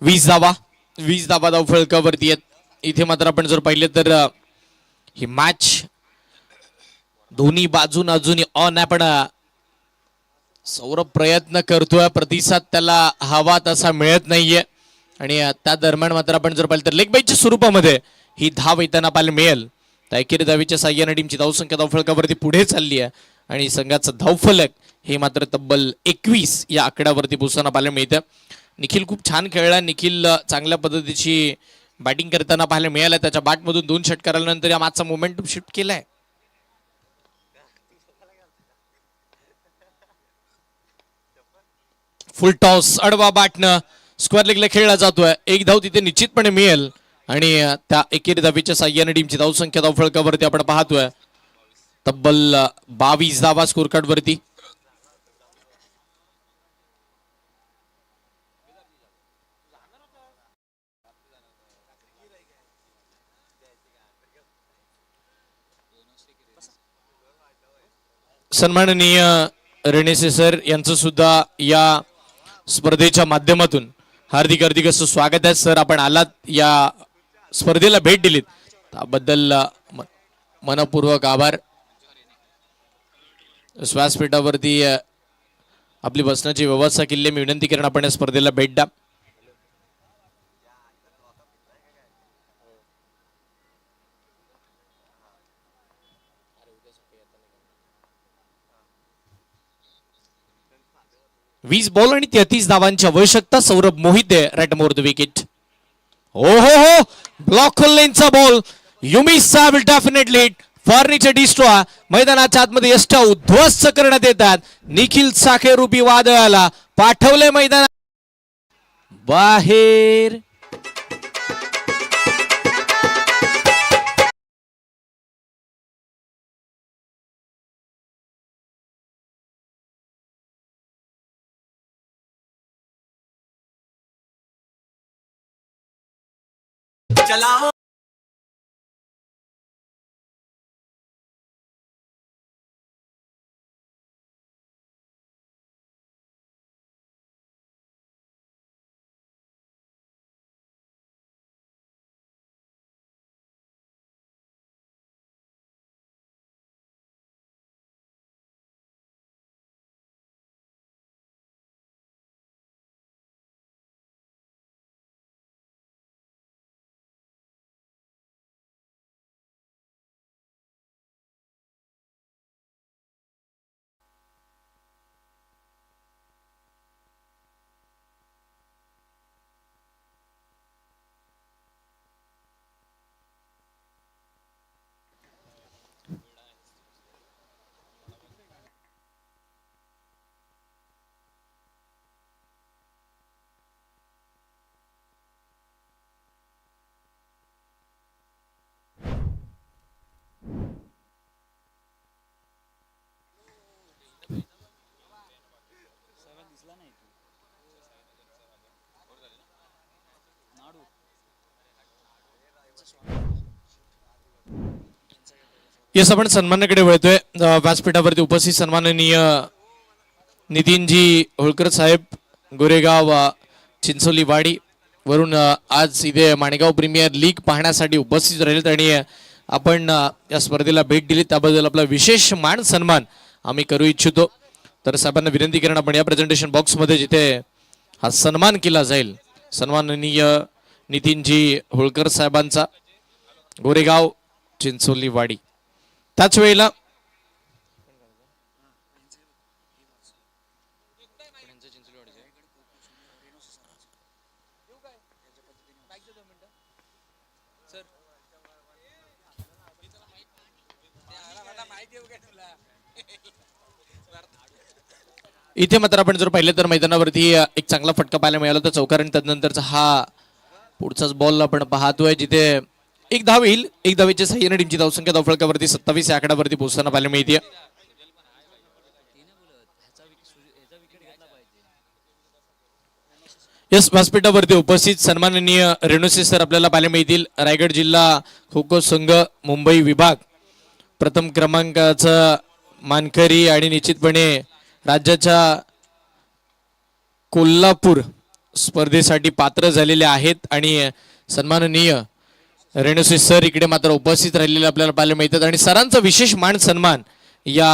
वीस धावा धाव फळकावरती आहेत. इथे मात्र आपण जर पाहिलं तर ही मॅच दोन्ही बाजून अजूनही ऑन आहे, पण सौरभ प्रयत्न करतोय, प्रतिसाद त्याला हवा तसा मिळत नाहीये आणि त्या दरम्यान मात्र आपण जर पाहिलं तर लेग बाईच्या स्वरूपामध्ये ही धाव येताना पाहायला मिळेल. तर एकेरी धावीच्या साह्याने टीमची धावसंख्या धावफलकावरती पुढे चालली आहे आणि संघाचं धावफलक हे मात्र तब्बल 21 या आकड्यावरती पोहोचताना पाहायला मिळतं. निखिल खूप छान खेळला. निखिल चांगल्या पद्धतीची बॅटिंग करताना पाहायला मिळालं. त्याच्या बॅटमधून 2 षटकार आल्यानंतर या मॅचचा मोमेंटम शिफ्ट केलाय. फुल टॉस अडवा बॅटनं स्क्वेअर लेगला खेळला जातोय. एक धाव तिथे निश्चितपणे मिळेल आणि त्या एकेरी धावीच्या साह्याने टीमची धावसंख्या धावफलकावरती आपण पाहतोय तब्बल 22 धावा स्कोर कार्ड वरती. सन्माननीय रणेसे सर यांचं सुद्धा या स्पर्धेच्या माध्यमातून हार्दिक हार्दिक असं स्वागत आहे. सर आपण आलात या स्पर्धेला भेट दिलीत त्याबद्दल मनपूर्वक आभार. व्यासपीठावरती आपली बसण्याची व्यवस्था केली. मी विनंती करेन आपण या स्पर्धेला भेट द्या. वीस बॉल आणि 33 धावांची आवश्यकता. Saurabh Mohite right more the wicket. हो हो हो ब्लॉक लेनचा ball you miss will definitely hit furniture destroy. मैदानाच्या आतमध्ये यष्टा उद्ध्वस्त करण्यात येतात. निखिल साखे रूपी वादळाला पाठवले मैदानात बाहेर. चलाओ येस, आपण सन्मानाकडे वळतोय. व्यासपीठावरती उपस्थित सन्माननीय नितीनजी होळकर साहेब, गोरेगाव चिंचोली वाडी वरून आज इथे माणेगाव प्रीमियर लीग पाहण्यासाठी उपस्थित राहिलेत आणि आपण या स्पर्धेला भेट दिली त्याबद्दल आपला विशेष मान सन्मान आम्ही करू इच्छितो. तर साहेबांना विनंती करणं आपण या प्रेझेंटेशन बॉक्समध्ये जिथे हा सन्मान केला जाईल सन्माननीय नितीनजी होळकर साहेबांचा, गोरेगाव चिंचोली वाडी. त्याच वेळेला इथे मात्र आपण जर पाहिलं तर मैदानावरती एक चांगला फटका पाहायला मिळाला तर चौकार आणि तदनंतरचा हा पुढचाच बॉल आपण पाहतोय जिथे एक धाव येईल. एक धावेच्या सहाय्याने टीमची धावसंख्या धावफलकावरती 27 या आकड्यावरती पोहोचताना पाहायला मिळते. यस, व्यासपीठावरती उपस्थित सन्माननीय रेणुसे सर आपल्याला पाहायला मिळतील. रायगड जिल्हा खो खो संघ मुंबई विभाग प्रथम क्रमांकाचा मानकरी आणि निश्चितपणे राज्याच्या कोल्हापूर स्पर्धेसाठी पात्र झालेले आहेत आणि सन्माननीय रेणुसे सर इकडे मात्र उपस्थित राहिलेले आपल्याला पाहायला मिळतात आणि सरांचा विशेष मान सन्मान या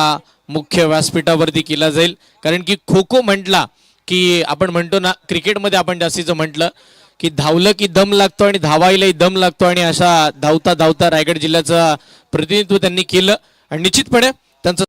मुख्य व्यासपीठावरती केला जाईल. कारण की खो खो म्हटला की आपण म्हणतो ना, क्रिकेटमध्ये आपण जास्तीचं म्हटलं की धावलं की दम लागतो आणि धावायलाही दम लागतो आणि अशा धावता धावता रायगड जिल्ह्याचं प्रतिनिधित्व त्यांनी केलं आणि निश्चितपणे त्यांचं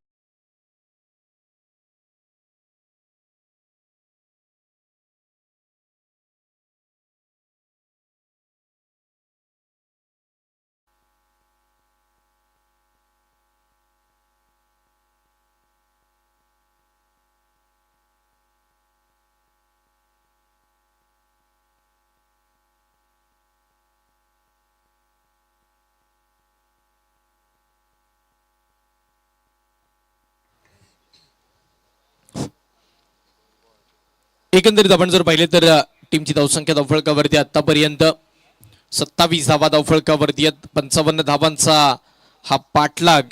एकंदरीत आपण जर पाहिले तर टीमची धावसंख्या धावफलकावरती आतापर्यंत 27 धावा धावफलकावरती आहेत. 55 धावांचा हा पाठलाग,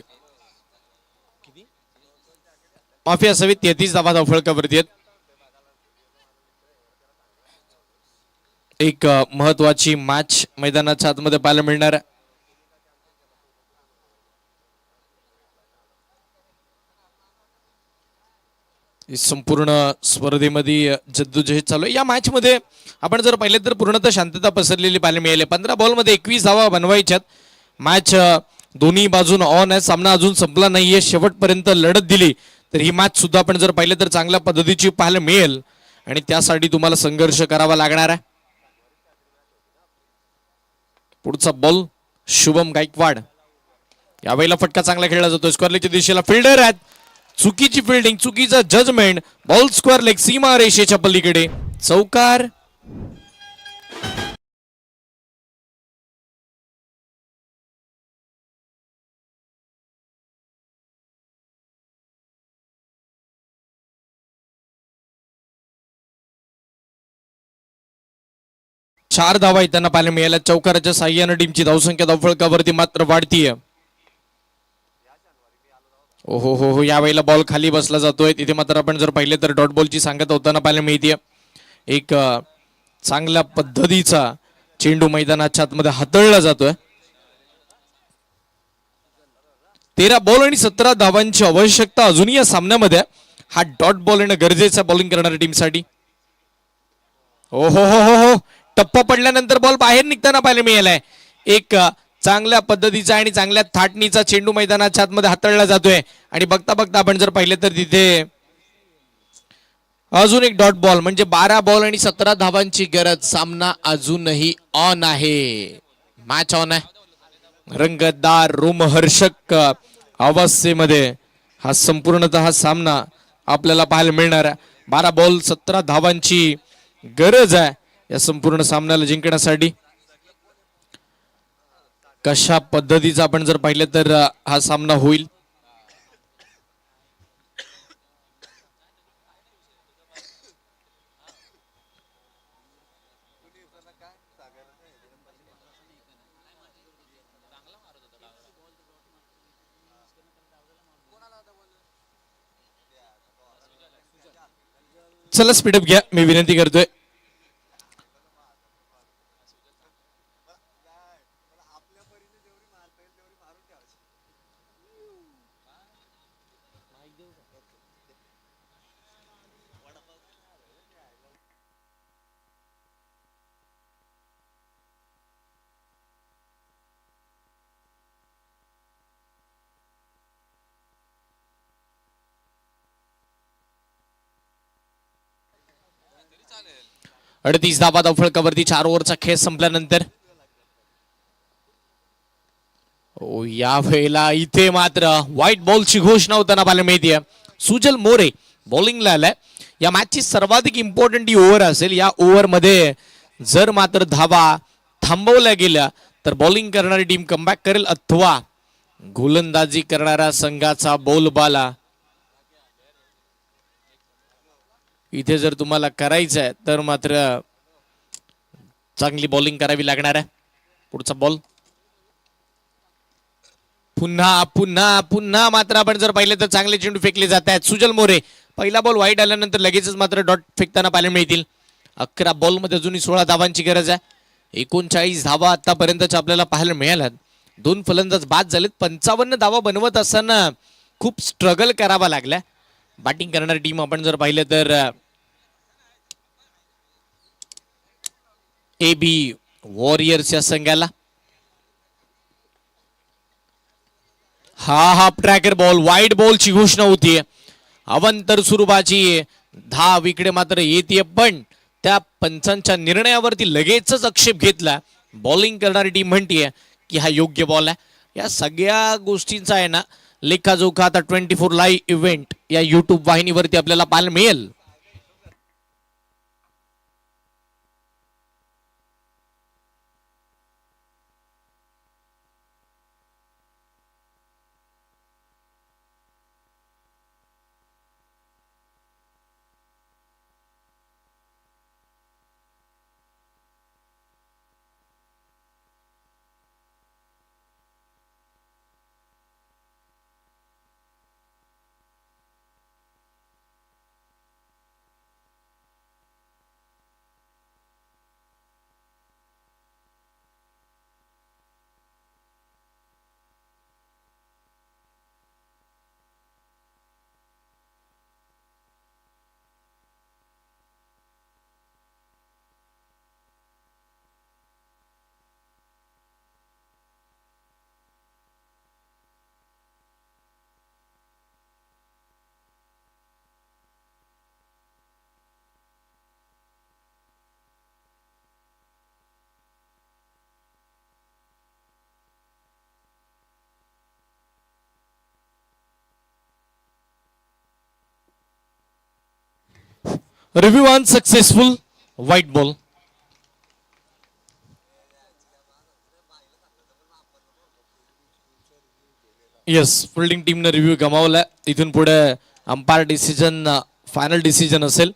माफी असावी, 33 धावा धावफलकावरती आहेत. एक महत्वाची मॅच मैदानाच्या आतमध्ये पाहायला मिळणार आहे. संपूर्ण स्पर्धेमध्ये जद्दोजहद चालू आहे. या मॅच मध्ये आपण जर पाहिले तर पूर्णतः शांतता पसरलेली पाहायला मिळाली. 15 बॉलमध्ये 21 धावा बनवायच्यात. मॅच दोन्ही बाजून ऑन आहे. सामना अजून संपला नाहीये. शेवटपर्यंत लढत दिली तर ही मॅच सुद्धा आपण जर पाहिलं तर चांगल्या पद्धतीची पाहायला मिळेल आणि त्यासाठी तुम्हाला संघर्ष करावा लागणार आहे. पुढचा बॉल शुभम गायकवाड, यावेळेला फटका चांगला खेळला जातो. स्क्वेअरलेगच्या दिशेला फिल्डर आहेत. चुकीची फिल्डिंग, चुकीचा जजमेंट, बॉल स्क्वेअर लेग सीमा रेषेच्या पलीकडे, चौकार. चार धावा येताना पाहायला मिळाल्या. चौकाराच्या साह्याने टीमची धावसंख्या धावफलकावरती मात्र वाढतीये. ओहो हो हो, यावेळेला बॉल खाली बसला जातोय. तिथे मात्र आपण जर पाहिले तर डॉट बॉलची सांगत होताना पाहायला मिळते. एक चांगल्या पद्धतीचा चेंडू मैदानाच्या आतमध्ये हाताळला जातोय. 13 बॉल आणि 17 धावांची आवश्यकता अजूनही या सामन्यामध्ये. हा डॉट बॉल येणं गरजेचं आहे बॉलिंग करणाऱ्या टीमसाठी. ओ हो हो हो हो, टप्पा पडल्यानंतर बॉल बाहेर निघताना पाहायला मिळालाय. एक चांगल्या पद्धतीचा आणि चांगल्या थाटणीचा चेंडू मैदानाच्या आतमध्ये हाताळला जातोय आणि बघता बघता आपण जर पाहिले तर तिथे अजून एक डॉट बॉल, म्हणजे 12 बॉल आणि 17 धावांची गरज. सामना अजूनही ऑन आहे. मॅच ऑन आहे. रंगतदार रोमहर्षक अवस्थेमध्ये हा संपूर्णतः हा सामना आपल्याला पाहायला मिळणार आहे. 12 बॉल 17 धावांची गरज आहे या संपूर्ण सामन्याला जिंकण्यासाठी. कशा पद्धतीचा आपण जर पाहिलं तर हा सामना होईल. चला स्पीडअप घ्या, मी विनंती करतोय. अडतीस धावा धावफलकावरती 4 ओव्हरचा खेळ संपल्यानंतर या वेळेला इथे मात्र व्हाईट बॉलची घोषणा होताना पाहायला मिळते. सुजल मोरे बॉलिंगला आलाय. या मॅचची सर्वाधिक इम्पॉर्टंट ही ओव्हर असेल. या ओव्हर मध्ये जर मात्र धावा थांबवल्या गेल्या तर बॉलिंग करणारी टीम कमबॅक करेल अथवा गोलंदाजी करणाऱ्या संघाचा बोलबाला इथे जर तुम्हाला करायचं आहे तर मात्र चांगली बॉलिंग करावी लागणार आहे. पुढचा बॉल पुन्हा पुन्हा पुन्हा मात्र आपण जर पाहिलं तर चांगले चेंडू फेकले जात आहेत. सुजल मोरे पहिला बॉल वाईट आल्यानंतर लगेचच मात्र डॉट फेकताना पाहायला मिळतील. 11 बॉलमध्ये अजूनही 16 धावांची गरज आहे. 39 धावा आतापर्यंतच्या आपल्याला पाहायला मिळाल्यात. 2 फलंदाज बाद झालेत. 55 धावा बनवत असताना खूप स्ट्रगल करावा लागला. बॅटिंग करणारी टीम आपण जर पाहिलं तर AB वॉरियर्स या संघाला हाफ ट्रॅकर बॉल वाईट बॉलची घोषणा होतीये. अवंतर स्वरूपाची धाव इकडे मात्र येते, पण त्या पंचांच्या निर्णयावरती लगेचच आक्षेप घेतला. बॉलिंग करणारी टीम म्हणतीये की हा योग्य बॉल आहे. या सगळ्या गोष्टींचा आहे ना लेखाजोखा आता 24 लाईव्ह इव्हेंट या युट्यूब वाहिनीवरती आपल्याला पाहायला मिळेल. Review unsuccessful white ball. Yes, fielding टीमने रिव्ह्यू गमावला. इथून पुढे अंपायर डिसिजन फायनल डिसिजन असेल.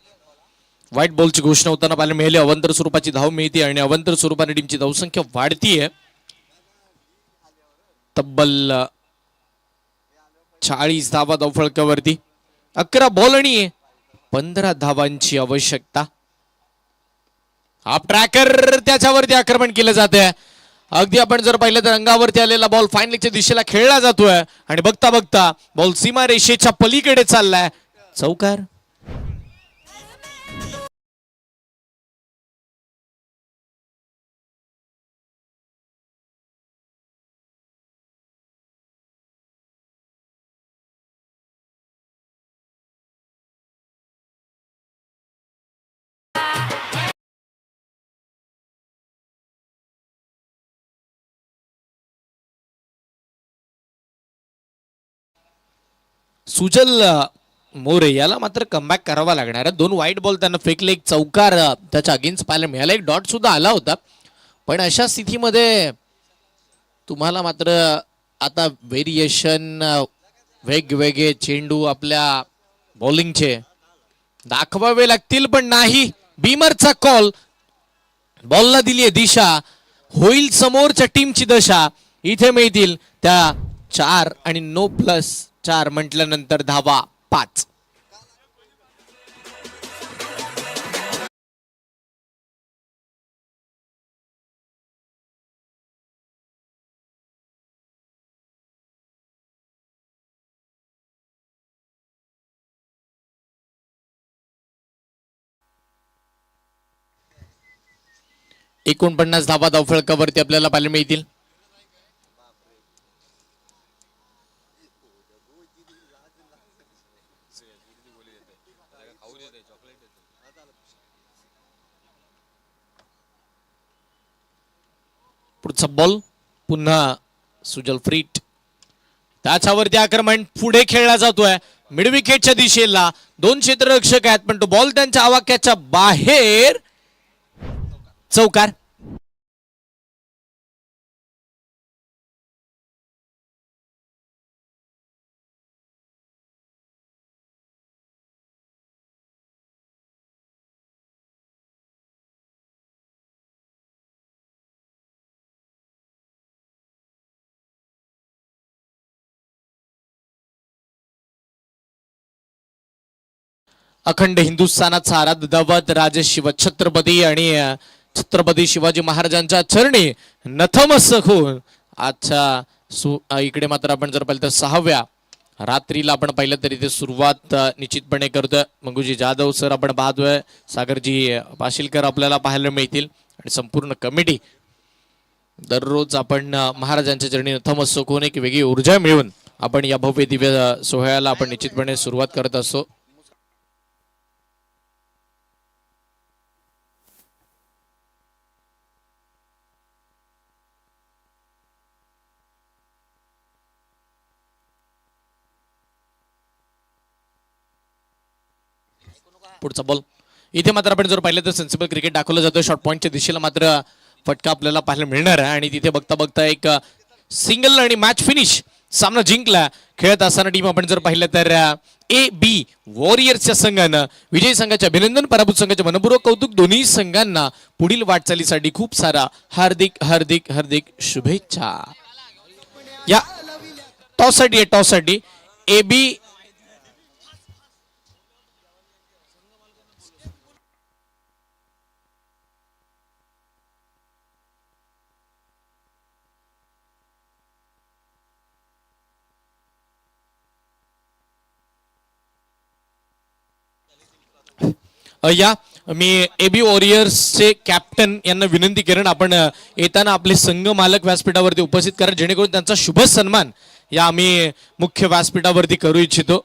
व्हाईट बॉलची घोषणा होताना पाहायला मिळाली. अवंतर स्वरूपाची धाव मिळते आणि अवंतर स्वरूपाने टीमची धावसंख्या वाढतीये. तब्बल 40 धावा धावफलकावरती. 11 बॉल आणि 15 धावांची आवश्यकता. हाफ ट्रॅकर त्याच्यावरती आक्रमण केलं जाते. अगदी आपण जर पाहिलं तर अंगावरती आलेला बॉल फायनलच्या दिशेला खेळला जातोय आणि बघता बघता बॉल सीमा रेषेच्या पलीकडे चाललाय. चौकार. सुजल मोरे याला मात्र कमबॅक करावा लागणार आहे. 2 वाईट बॉल त्यांना फेकले, 1 चौकार त्याच्या अगेन्स्ट पाहायला मिळाला, 1 डॉट सुद्धा आला होता. पण अशा स्थितीमध्ये तुम्हाला मात्र आता व्हेरिएशन वेगवेगळे चेंडू आपल्या बॉलिंगचे दाखवावे लागतील. पण नाही, बीमरचा कॉल. बॉलला दिली आहे दिशा. होईल समोरच्या टीमची दशा. इथे मिळतील त्या 4 आणि नो प्लस 4 म्हटल्यानंतर धावा 5. 49 धावा धावफलकावरती आपल्याला पाहायला मिळतील. पुढचा बॉल पुन्हा सुजल फ्रीट, त्याच्यावरती आक्रमण पुढे खेळला जातोय मिड विकेटच्या दिशेला. 2 क्षेत्ररक्षक आहेत पण तो बॉल त्यांच्या आवाक्याच्या बाहेर, चौकार. अखंड हिंदुस्थानाचा आराध्य दैवत राजे शिवछत्रपती आणि छत्रपती शिवाजी महाराजांच्या चरणी नतमस्तक होऊन आजच्या इकडे मात्र आपण जर पाहिलं तर 6व्या रात्रीला आपण पाहिलं तरी ते सुरुवात निश्चितपणे करतोय. मंगूजी जाधव सर आपण पाहतोय, सागरजी पाशीलकर आपल्याला पाहायला मिळतील आणि संपूर्ण कमिटी. दररोज आपण महाराजांच्या चरणी नतमस्तक होऊन एक वेगळी ऊर्जा मिळून आपण या भव्य दिव्य सोहळ्याला आपण निश्चितपणे सुरुवात करत असतो. पुढचा बॉल इथे मात्र आपण जर पाहिलं तर सेन्सिबल क्रिकेट दाखवलं जातं. शॉर्ट पॉईंटच्या दिशेला मात्र फटका आपल्याला पाहायला मिळणार आहे आणि तिथे बघता बघता एक सिंगल आणि मॅच फिनिश सामना जिंकला. खेळत असताना टीम आपण जर पाहिलं तर AB वॉरियर्सच्या संघानं विजयी संघाचे अभिनंदन, पराभूत संघाचे मनपूर्वक कौतुक. दोन्ही संघांना पुढील वाटचालीसाठी खूप सारा हार्दिक हार्दिक हार्दिक शुभेच्छा. या टॉससाठी AB या मी AB वॉरियर्सचे कॅप्टन यांना विनंती करेन आपण येताना आपले संघ मालक व्यासपीठावरती उपस्थित करा जेणेकरून त्यांचा शुभ सन्मान या आम्ही मुख्य व्यासपीठावरती करू इच्छितो.